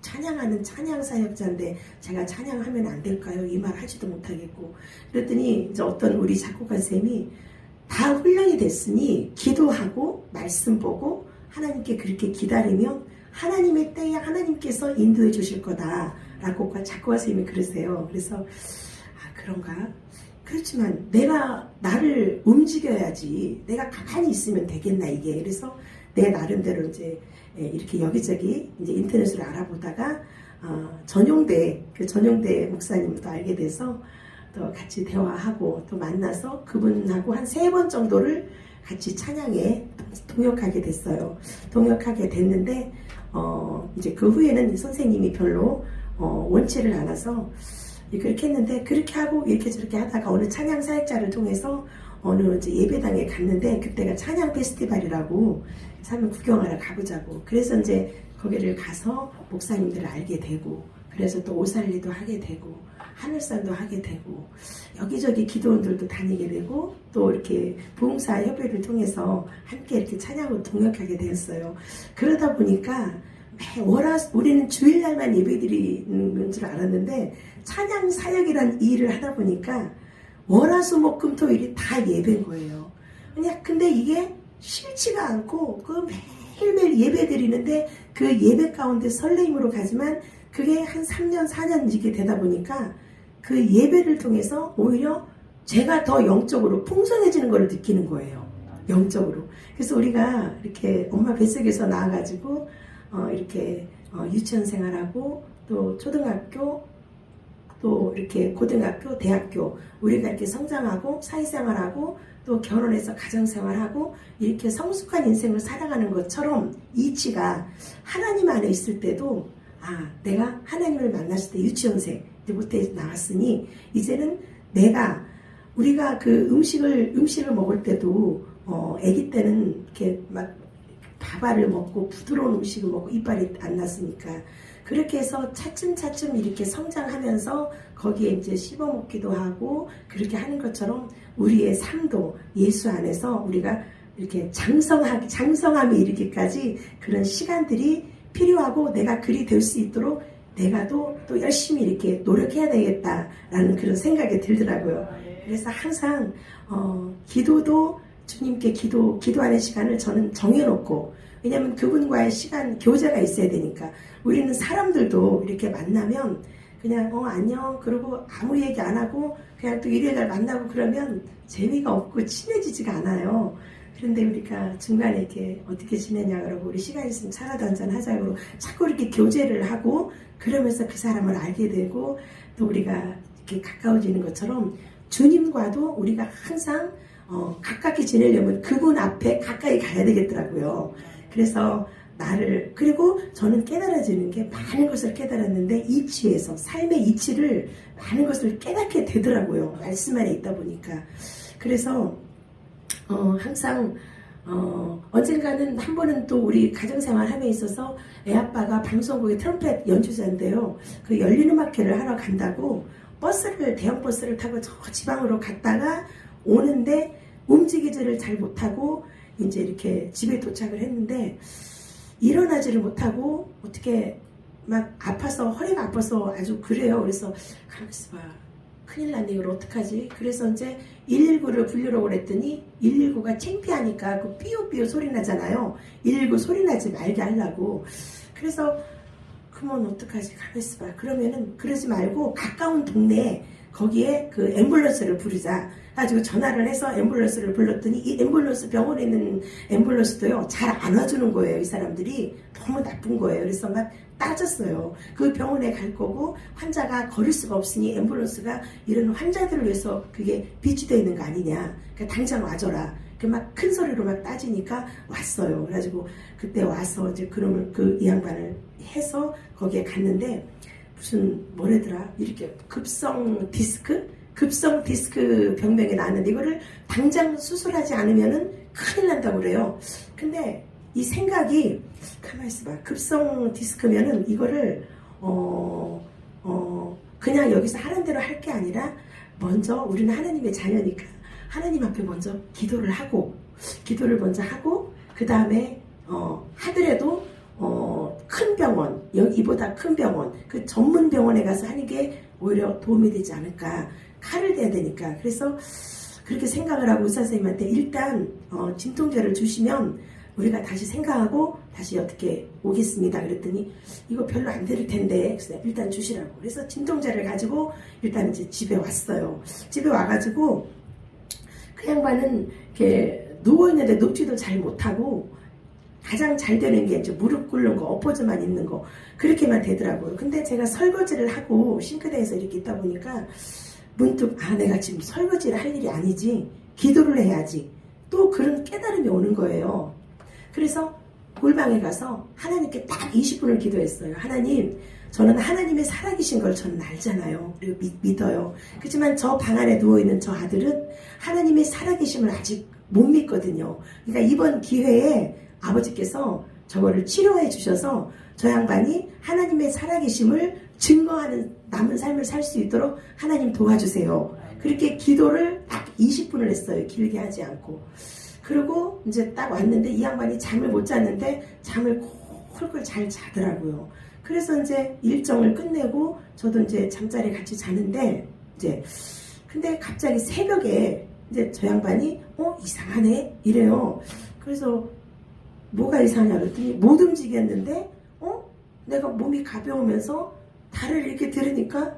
찬양하는 찬양 사역자인데 제가 찬양하면 안 될까요? 이 말 하지도 못하겠고, 그랬더니 이제 어떤 우리 작곡가 쌤이 다 훈련이 됐으니 기도하고 말씀 보고 하나님께 그렇게 기다리면 하나님의 때에 하나님께서 인도해 주실 거다라고 작곡가 쌤이 그러세요. 그래서 그런가? 그렇지만 내가 나를 움직여야지, 내가 가만히 있으면 되겠나 이게. 그래서 내 나름대로 이제 이렇게 여기저기 이제 인터넷으로 알아보다가 전용대 목사님도 알게 돼서 또 같이 대화하고 또 만나서 그분하고 한 3번 정도를 같이 찬양에 동역하게 됐어요. 동역하게 됐는데 이제 그 후에는 선생님이 별로 원치를 않아서 그렇게 했는데, 그렇게 하고 이렇게 저렇게 하다가 어느 찬양 사역자를 통해서 어느 이제 예배당에 갔는데, 그때가 찬양 페스티벌이라고 한번 구경하러 가보자고. 그래서 이제 거기를 가서 목사님들을 알게 되고, 그래서 또 오살리도 하게 되고 하늘산도 하게 되고 여기저기 기도원들도 다니게 되고, 또 이렇게 부흥사 협회를 통해서 함께 이렇게 찬양으로 동역하게 되었어요. 그러다 보니까 우리는 주일날만 예배드리는 줄 알았는데, 찬양 사역이란 일을 하다 보니까 월화수목금토일이 다 예배인 거예요. 근데 이게 싫지가 않고 그 매일매일 예배 드리는데 그 예배 가운데 설레임으로 가지만, 그게 한 3년 4년 이게 되다 보니까 그 예배를 통해서 오히려 제가 더 영적으로 풍성해지는 걸 느끼는 거예요. 영적으로. 그래서 우리가 이렇게 엄마 뱃속에서 나와가지고 이렇게 유치원 생활하고 또 초등학교 또 이렇게 고등학교, 대학교 우리가 이렇게 성장하고 사회생활하고 또 결혼해서 가정생활하고 이렇게 성숙한 인생을 살아가는 것처럼 이치가 하나님 안에 있을 때도 내가 하나님을 만났을 때 유치원생 때부터 나왔으니 이제는 우리가 그 음식을 먹을 때도 아기 때는 이렇게 막 밥알을 먹고 부드러운 음식을 먹고 이빨이 안 났으니까 그렇게 해서 차츰차츰 이렇게 성장하면서 거기에 이제 씹어먹기도 하고 그렇게 하는 것처럼 우리의 삶도 예수 안에서 우리가 이렇게 장성함에 이르기까지 그런 시간들이 필요하고, 내가 그리 될 수 있도록 내가 또 열심히 이렇게 노력해야 되겠다라는 그런 생각이 들더라고요. 그래서 항상 기도도 주님께 기도하는 시간을 저는 정해놓고, 왜냐하면 그분과의 시간 교제가 있어야 되니까. 우리는 사람들도 이렇게 만나면 그냥 안녕 그러고 아무 얘기 안 하고 그냥 또 일요일날 만나고 그러면 재미가 없고 친해지지가 않아요. 그런데 우리가 중간에 이렇게 어떻게 지내냐 그러고 우리 시간 있으면 차라도 한잔 하자 그러고 자꾸 이렇게 교제를 하고 그러면서 그 사람을 알게 되고 또 우리가 이렇게 가까워지는 것처럼 주님과도 우리가 항상 가깝게 지내려면 그분 앞에 가까이 가야 되겠더라고요. 그래서 그리고 저는 깨달아지는 게 많은 것을 깨달았는데 이치에서 삶의 이치를 많은 것을 깨닫게 되더라고요. 말씀 안에 있다 보니까. 그래서 항상 언젠가는 한 번은 또 우리 가정생활 함에 있어서 애아빠가 방송국의 트럼펫 연주자인데요. 그 열린음악회를 하러 간다고 대형 버스를 타고 저 지방으로 갔다가 오는데 움직이지를 잘 못하고 이제 이렇게 집에 도착을 했는데 일어나지를 못하고 어떻게 막 허리가 아파서 아주 그래요. 그래서 가만있어 봐. 큰일 났네. 이걸 어떡하지? 그래서 이제 119를 부르려고 그랬더니 119가 창피하니까 그 삐요삐요 소리 나잖아요. 119 소리 나지 말게 하려고. 그래서 그러면 어떡하지? 가만있어 봐. 그러면은 그러지 말고 가까운 동네에 거기에 그 앰뷸런스를 부르자. 가지고 전화를 해서 앰뷸런스를 불렀더니 이 앰뷸런스 병원에 있는 앰뷸런스도요 잘 안 와주는 거예요. 이 사람들이 너무 나쁜 거예요. 그래서 막 따졌어요. 그 병원에 갈 거고 환자가 걸을 수가 없으니 앰뷸런스가 이런 환자들을 위해서 그게 비치되어 있는 거 아니냐. 그러니까 당장 와줘라. 그 막 큰 소리로 막 따지니까 왔어요. 그래가지고 그때 와서 이제 그놈을 이 양반을 해서 거기에 갔는데 무슨 뭐래더라 이렇게 급성 디스크 병명이 나왔는데 이거를 당장 수술하지 않으면은 큰일 난다고 그래요. 근데 이 생각이 가만히 있어봐. 급성 디스크면은 이거를 그냥 여기서 하는 대로 할 게 아니라 먼저 우리는 하나님의 자녀니까 하나님 앞에 먼저 기도를 먼저 하고 그 다음에 하더라도 큰 병원, 이보다 큰 병원, 그 전문 병원에 가서 하는 게 오히려 도움이 되지 않을까. 칼을 대야 되니까. 그래서 그렇게 생각을 하고 의사 선생님한테 일단 진통제를 주시면 우리가 다시 생각하고 다시 어떻게 오겠습니다. 그랬더니 이거 별로 안 될 텐데 그래서 일단 주시라고. 그래서 진통제를 가지고 일단 이제 집에 왔어요. 집에 와가지고 그 양반은 이렇게 누워있는데 눕지도 잘 못하고 가장 잘 되는 게 이제 무릎 꿇는 거, 엎어져만 있는 거 그렇게만 되더라고요. 근데 제가 설거지를 하고 싱크대에서 이렇게 있다 보니까 문득 내가 지금 설거지를 할 일이 아니지, 기도를 해야지, 또 그런 깨달음이 오는 거예요. 그래서 골방에 가서 하나님께 딱 20분을 기도했어요. 하나님, 저는 하나님의 살아계신 걸 저는 알잖아요. 그리고 믿어요. 그렇지만 저 방 안에 누워있는 저 아들은 하나님의 살아계심을 아직 못 믿거든요. 그러니까 이번 기회에 아버지께서 저거를 치료해 주셔서 저 양반이 하나님의 살아계심을 증거하는 남은 삶을 살 수 있도록 하나님 도와주세요. 그렇게 기도를 딱 20분을 했어요. 길게 하지 않고. 그리고 이제 딱 왔는데 이 양반이 잠을 못 잤는데 잠을 콜콜 잘 자더라고요. 그래서 이제 일정을 끝내고 저도 이제 잠자리 같이 자는데 이제 근데 갑자기 새벽에 이제 저 양반이 이상하네 이래요. 그래서 뭐가 이상하냐 그랬더니 못 움직였는데 내가 몸이 가벼우면서 다리를 이렇게 들으니까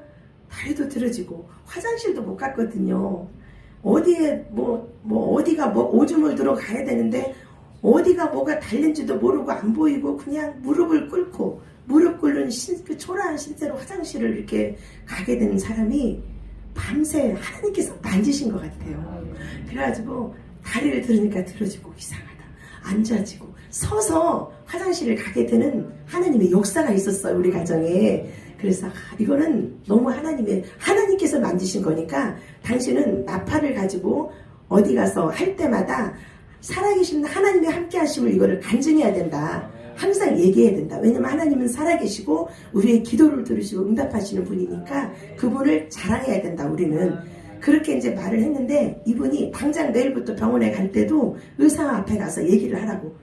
다리도 들어지고 화장실도 못 갔거든요. 어디에 어디가 오줌을 들어 가야 되는데 어디가 뭐가 달린지도 모르고 안 보이고 그냥 무릎 꿇는 그 초라한 신세로 화장실을 이렇게 가게 된 사람이 밤새 하나님께서 만지신 것 같아요. 그래가지고 다리를 들으니까 들어지고 이상하다. 앉아지고 서서 화장실을 가게 되는 하나님의 역사가 있었어요. 우리 가정에. 그래서 이거는 너무 하나님께서 만드신 거니까 당신은 나팔을 가지고 어디 가서 할 때마다 살아계신 하나님의 함께 하심을 이거를 간증해야 된다. 항상 얘기해야 된다. 왜냐면 하나님은 살아계시고 우리의 기도를 들으시고 응답하시는 분이니까 그분을 자랑해야 된다. 우리는. 그렇게 이제 말을 했는데 이분이 당장 내일부터 병원에 갈 때도 의사 앞에 가서 얘기를 하라고.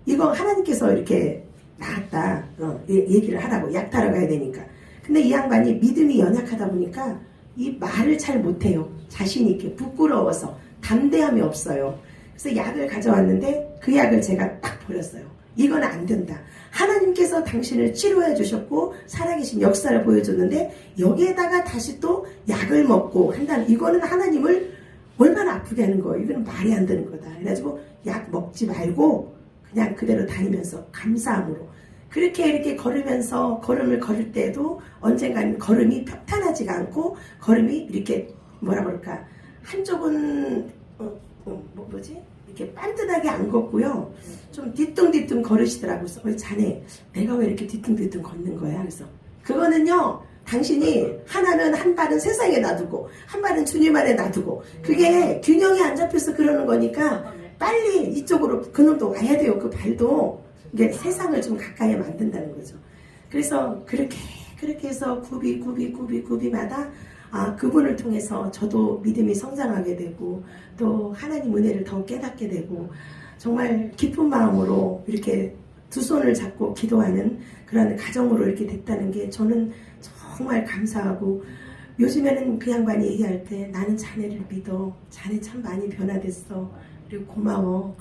이거 하나님께서 이렇게 나았다. 얘기를 하라고. 약 타러 가야 되니까. 근데 이 양반이 믿음이 연약하다 보니까 이 말을 잘 못해요. 자신 있게 부끄러워서 담대함이 없어요. 그래서 약을 가져왔는데 그 약을 제가 딱 버렸어요. 이건 안 된다. 하나님께서 당신을 치료해 주셨고 살아계신 역사를 보여줬는데 여기에다가 다시 또 약을 먹고 한다는 이거는 하나님을 얼마나 아프게 하는 거예요. 이거는 말이 안 되는 거다. 그래가지고 약 먹지 말고 그냥 그대로 다니면서 감사함으로 그렇게 이렇게 걸으면서 걸음을 걸을 때도 언젠가는 걸음이 평탄하지가 않고 걸음이 이렇게 뭐라 그럴까 한쪽은 이렇게 반듯하게 안 걷고요. 좀 뒤뚱뒤뚱 걸으시더라고요. 그래서 자네 내가 왜 이렇게 뒤뚱뒤뚱 걷는 거야? 그래서 그거는요. 당신이 하나는 한 발은 세상에 놔두고 한 발은 주님 안에 놔두고 그게 균형이 안 잡혀서 그러는 거니까 빨리 이쪽으로 그놈도 와야 돼요. 그 발도 이게 세상을 좀 가까이 만든다는 거죠. 그래서 그렇게 해서 굽이마다 그분을 통해서 저도 믿음이 성장하게 되고 또 하나님 은혜를 더 깨닫게 되고 정말 기쁜 마음으로 이렇게 두 손을 잡고 기도하는 그런 가정으로 이렇게 됐다는 게 저는 정말 감사하고 요즘에는 그 양반이 얘기할 때 나는 자네를 믿어. 자네 참 많이 변화됐어. 그리고 고마워.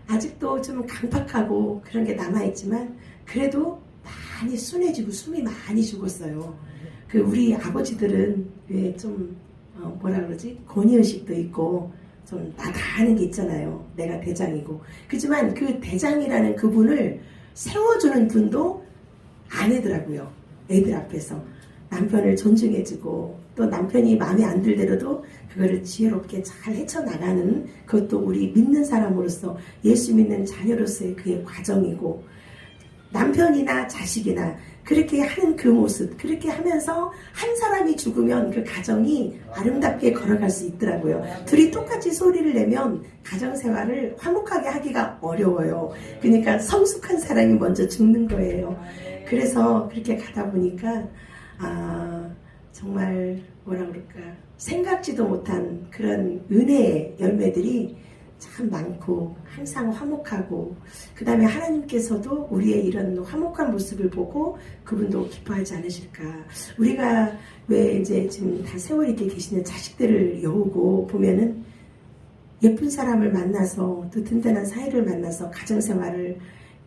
아직도 좀 강팍하고 그런 게 남아있지만 그래도 많이 순해지고 숨이 많이 죽었어요. 그 우리 아버지들은 왜 좀 뭐라 그러지? 권위의식도 있고 좀 나다하는 게 있잖아요. 내가 대장이고. 그렇지만 그 대장이라는 그분을 세워주는 분도 아내더라고요. 애들 앞에서. 남편을 존중해주고 또 남편이 마음에 안 들더라도 그거를 지혜롭게 잘 헤쳐나가는 그것도 우리 믿는 사람으로서 예수 믿는 자녀로서의 그의 과정이고 남편이나 자식이나 그렇게 하는 그 모습 그렇게 하면서 한 사람이 죽으면 그 가정이 아름답게 걸어갈 수 있더라고요. 둘이 똑같이 소리를 내면 가정생활을 화목하게 하기가 어려워요. 그러니까 성숙한 사람이 먼저 죽는 거예요. 그래서 그렇게 가다 보니까 정말 뭐라 그럴까 생각지도 못한 그런 은혜의 열매들이 참 많고 항상 화목하고 그 다음에 하나님께서도 우리의 이런 화목한 모습을 보고 그분도 기뻐하지 않으실까. 우리가 왜 이제 지금 다 세월이 이렇게 계시는 자식들을 여우고 보면은 예쁜 사람을 만나서 또 든든한 사이를 만나서 가정생활을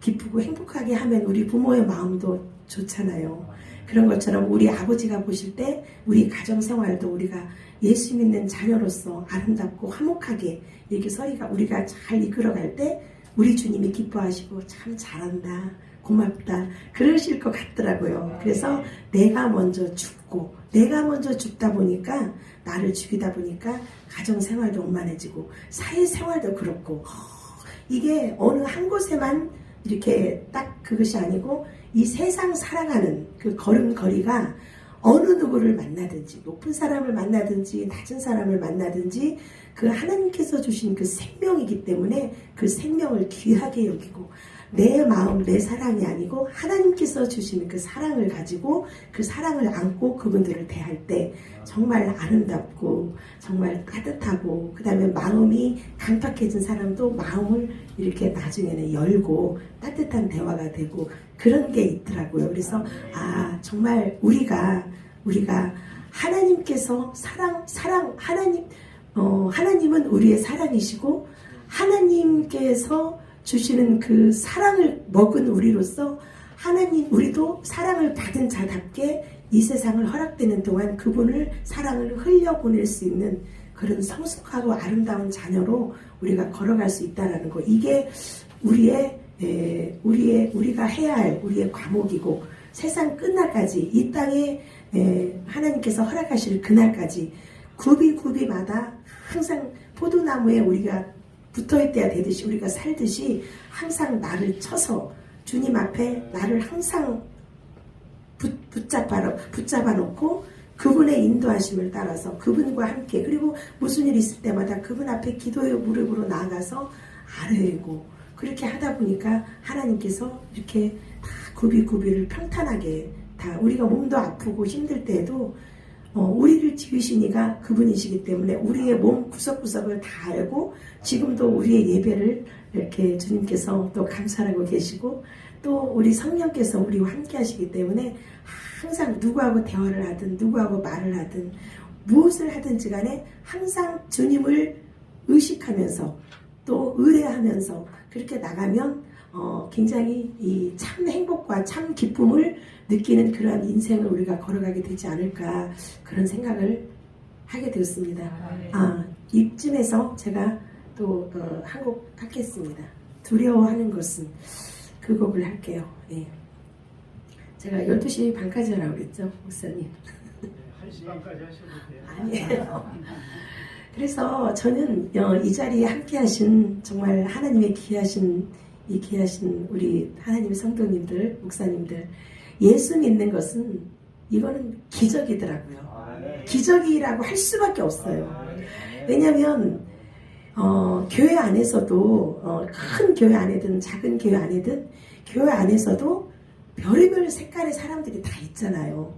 기쁘고 행복하게 하면 우리 부모의 마음도 좋잖아요. 그런 것처럼 우리 아버지가 보실 때 우리 가정생활도 우리가 예수 믿는 자녀로서 아름답고 화목하게 이렇게 우리가 잘 이끌어갈 때 우리 주님이 기뻐하시고 참 잘한다 고맙다 그러실 것 같더라고요. 그래서 내가 먼저 죽고 내가 먼저 죽다 보니까 나를 죽이다 보니까 가정생활도 원만해지고 사회생활도 그렇고 이게 어느 한 곳에만 이렇게 딱 그것이 아니고 이 세상 살아가는 그 걸음걸이가 어느 누구를 만나든지 높은 사람을 만나든지 낮은 사람을 만나든지 그 하나님께서 주신 그 생명이기 때문에 그 생명을 귀하게 여기고 내 마음 내 사랑이 아니고 하나님께서 주시는 그 사랑을 가지고 그 사랑을 안고 그분들을 대할 때 정말 아름답고 정말 따뜻하고 그 다음에 마음이 강팍해진 사람도 마음을 이렇게 나중에는 열고 따뜻한 대화가 되고 그런 게 있더라고요. 그래서 정말 우리가 하나님께서 하나님은 우리의 사랑이시고 하나님께서 주시는 그 사랑을 먹은 우리로서 우리도 사랑을 받은 자답게 이 세상을 허락되는 동안 그분을 사랑을 흘려보낼 수 있는 그런 성숙하고 아름다운 자녀로 우리가 걸어갈 수 있다는 거. 이게 우리가 해야 할 우리의 과목이고 세상 끝날까지 이 땅에 하나님께서 허락하실 그날까지 굽이마다 항상 포도나무에 우리가 붙어있대야 되듯이 우리가 살듯이 항상 나를 쳐서 주님 앞에 나를 항상 붙잡아 놓고 그분의 인도하심을 따라서 그분과 함께 그리고 무슨 일이 있을 때마다 그분 앞에 기도의 무릎으로 나아가서 아뢰고 그렇게 하다 보니까 하나님께서 이렇게 다 굽이를 평탄하게 다 우리가 몸도 아프고 힘들 때에도 우리를 지으시니가 그분이시기 때문에 우리의 몸 구석구석을 다 알고 지금도 우리의 예배를 이렇게 주님께서 또 감찰하고 계시고 또 우리 성령께서 우리와 함께 하시기 때문에 항상 누구하고 대화를 하든 누구하고 말을 하든 무엇을 하든지 간에 항상 주님을 의식하면서 또 의뢰하면서 그렇게 나가면 굉장히 이 참 행복과 참 기쁨을 느끼는 그러한 인생을 우리가 걸어가게 되지 않을까 그런 생각을 하게 되었습니다. 이쯤에서 제가 또 한 곡 하겠습니다. 두려워하는 것은 그 곡을 할게요. 예. 제가 12시 반까지 하라고 그랬죠, 목사님? 1시 반까지 하셔도 돼요. 아니에요. 그래서 저는 이 자리에 함께 하신 정말 하나님의 귀하신 우리 하나님의 성도님들, 목사님들 예수 믿는 것은 이거는 기적이더라고요. 기적이라고 할 수밖에 없어요. 왜냐하면 교회 안에서도 큰 교회 안에든 작은 교회 안에든 교회 안에서도 별의별 색깔의 사람들이 다 있잖아요.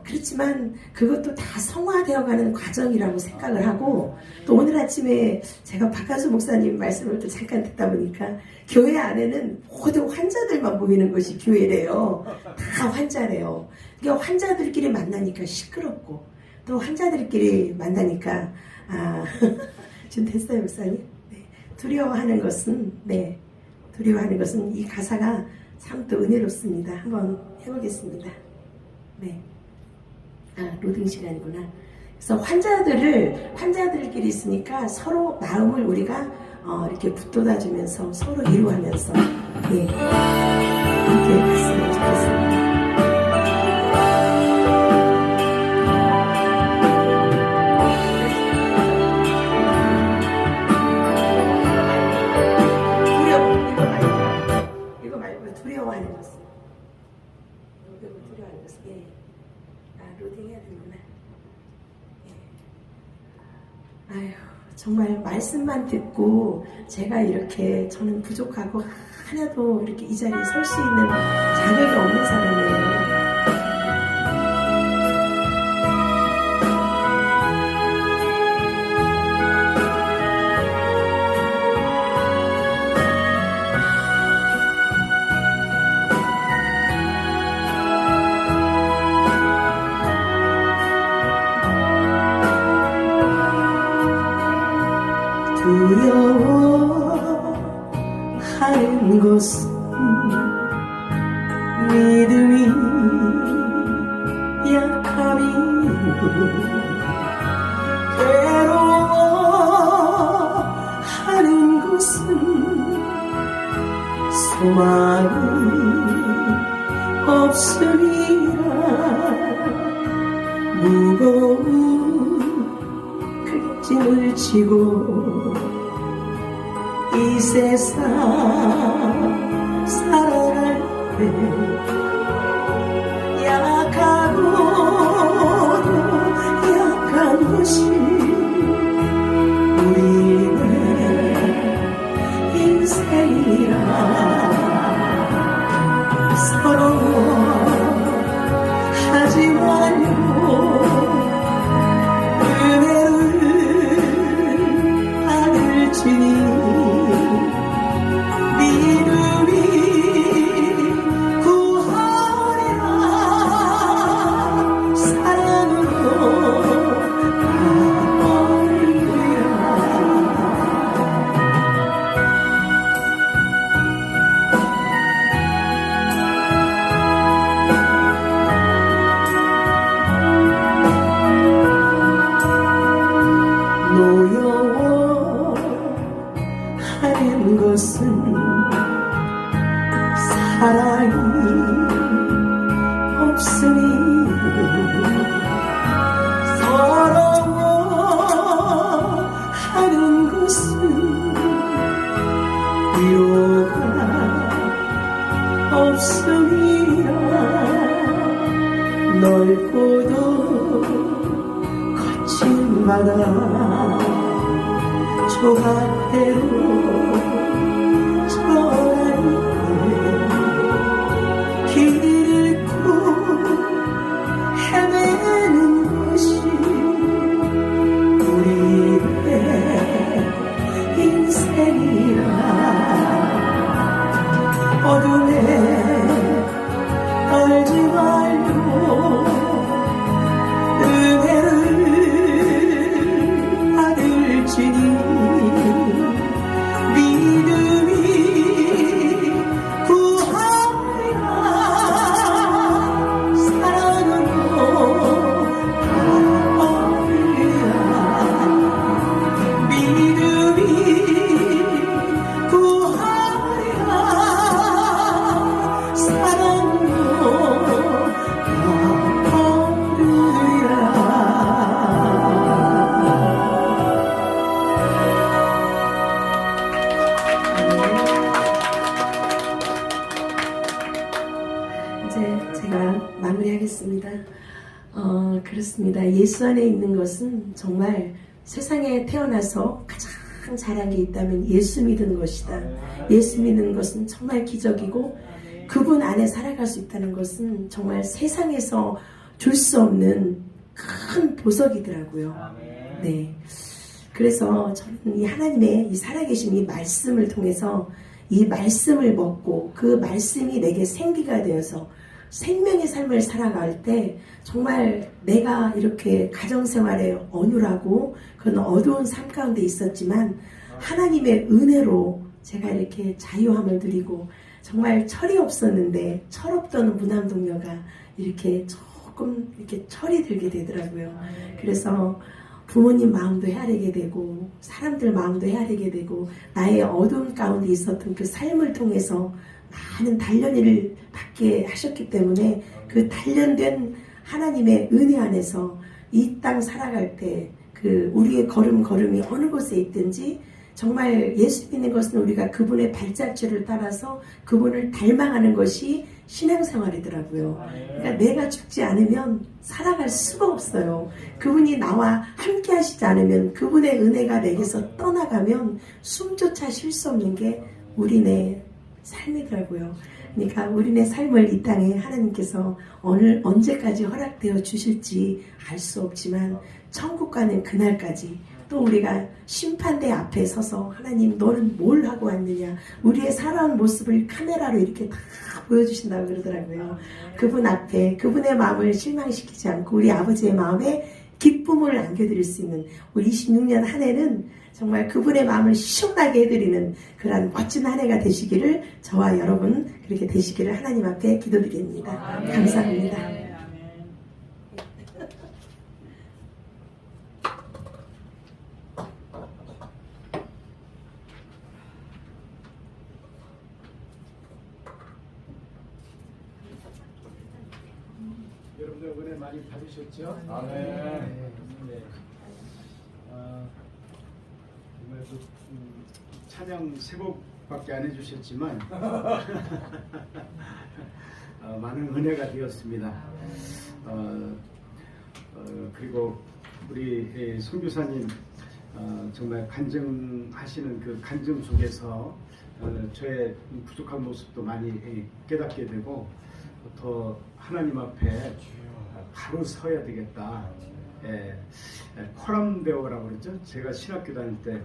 그렇지만 그것도 다 성화되어가는 과정이라고 생각을 하고 또 오늘 아침에 제가 박한수 목사님 말씀을 또 잠깐 듣다 보니까 교회 안에는 모든 환자들만 보이는 것이 교회래요. 다 환자래요. 그러니까 환자들끼리 만나니까 시끄럽고 또 환자들끼리 만나니까 지금 됐어요 목사님? 네. 두려워하는 것은 이 가사가 참 또 은혜롭습니다. 한번 해보겠습니다. 네. 로딩 시간이구나. 그래서 환자들끼리 있으니까 서로 마음을 우리가 이렇게 붙돋아 주면서 서로 이루하면서 이렇게 갔으면 좋겠습니다. 두려워하는 것은. 로백을 두려워하는 것은. 예. 로딩해야 되는구나. 예. 아휴, 정말 말씀만 듣고 제가 이렇게 저는 부족하고 하나도 이렇게 이 자리에 설 수 있는 자격이 없는 사람이에요. 두려워하는 것은 믿음이 약함이고 괴로워하는 것은 소망이 없음이라 무거운 짐을 지고 이 세상 살아갈 때 약하고도 약한 것이 우리의 인생이라 서러워하지 말고 믿음이 구하리라 사랑으로 할렐루야. 노여워하는 것은 사랑이 없으니 서러워하는 것은 위로가 없음이라 넓고도 거친 바다 조각대로 전할 때 길을 잃고 헤매는 것이 우리의 인생이라 어둠에 떨지 말고 은혜를 받을지니 믿음이 구하리라 사랑으로 할렐루야. 믿음이 구하리라 사랑으로 이제 제가 마무리하겠습니다. 그렇습니다. 예수 안에 있는 것은 정말 세상에 태어나서 가장 잘한 게 있다면 예수 믿는 것이다. 예수 믿는 것은 정말 기적이고 그분 안에 살아갈 수 있다는 것은 정말 세상에서 줄 수 없는 큰 보석이더라고요. 네. 그래서 저는 이 하나님의 이 살아계신 이 말씀을 통해서 이 말씀을 먹고 그 말씀이 내게 생기가 되어서 생명의 삶을 살아갈 때 정말 내가 이렇게 가정생활에 어눌하고 그런 어두운 삶 가운데 있었지만 하나님의 은혜로 제가 이렇게 자유함을 누리고 정말 철이 없었는데 철없던 무남동녀가 이렇게 조금 이렇게 철이 들게 되더라고요. 그래서 부모님 마음도 헤아리게 되고 사람들 마음도 헤아리게 되고 나의 어두운 가운데 있었던 그 삶을 통해서 많은 단련을 받게 하셨기 때문에 그 단련된 하나님의 은혜 안에서 이 땅 살아갈 때 그 우리의 걸음걸음이 어느 곳에 있든지 정말 예수 믿는 것은 우리가 그분의 발자취를 따라서 그분을 닮아가는 것이 신앙생활이더라고요. 그러니까 내가 죽지 않으면 살아갈 수가 없어요. 그분이 나와 함께 하시지 않으면, 그분의 은혜가 내게서 떠나가면 숨조차 쉴 수 없는 게 우리네 삶이더라고요. 그러니까 우리네 삶을 이 땅에 하나님께서 언제까지 허락되어 주실지 알 수 없지만 천국 가는 그날까지, 또 우리가 심판대 앞에 서서 하나님 너는 뭘 하고 왔느냐, 우리의 살아온 모습을 카메라로 이렇게 다 보여주신다고 그러더라고요. 그분 앞에 그분의 마음을 실망시키지 않고 우리 아버지의 마음에 기쁨을 안겨드릴 수 있는 우리 26년 한 해는 정말 그분의 마음을 시원하게 해드리는 그런 멋진 한 해가 되시기를, 저와 여러분 그렇게 되시기를 하나님 앞에 기도드립니다. 감사합니다. 아멘. 여러분들 은혜 많이 받으셨죠? 아멘. 네. 정말 그, 찬양 세 곡밖에 안 해주셨지만 많은 은혜가 되었습니다. 그리고 우리 선교사님 정말 간증하시는 그 간증 속에서 저의 부족한 모습도 많이 깨닫게 되고, 더 하나님 앞에 바로 서야 되겠다. 코람데오라고 그랬죠. 제가 신학교 다닐 때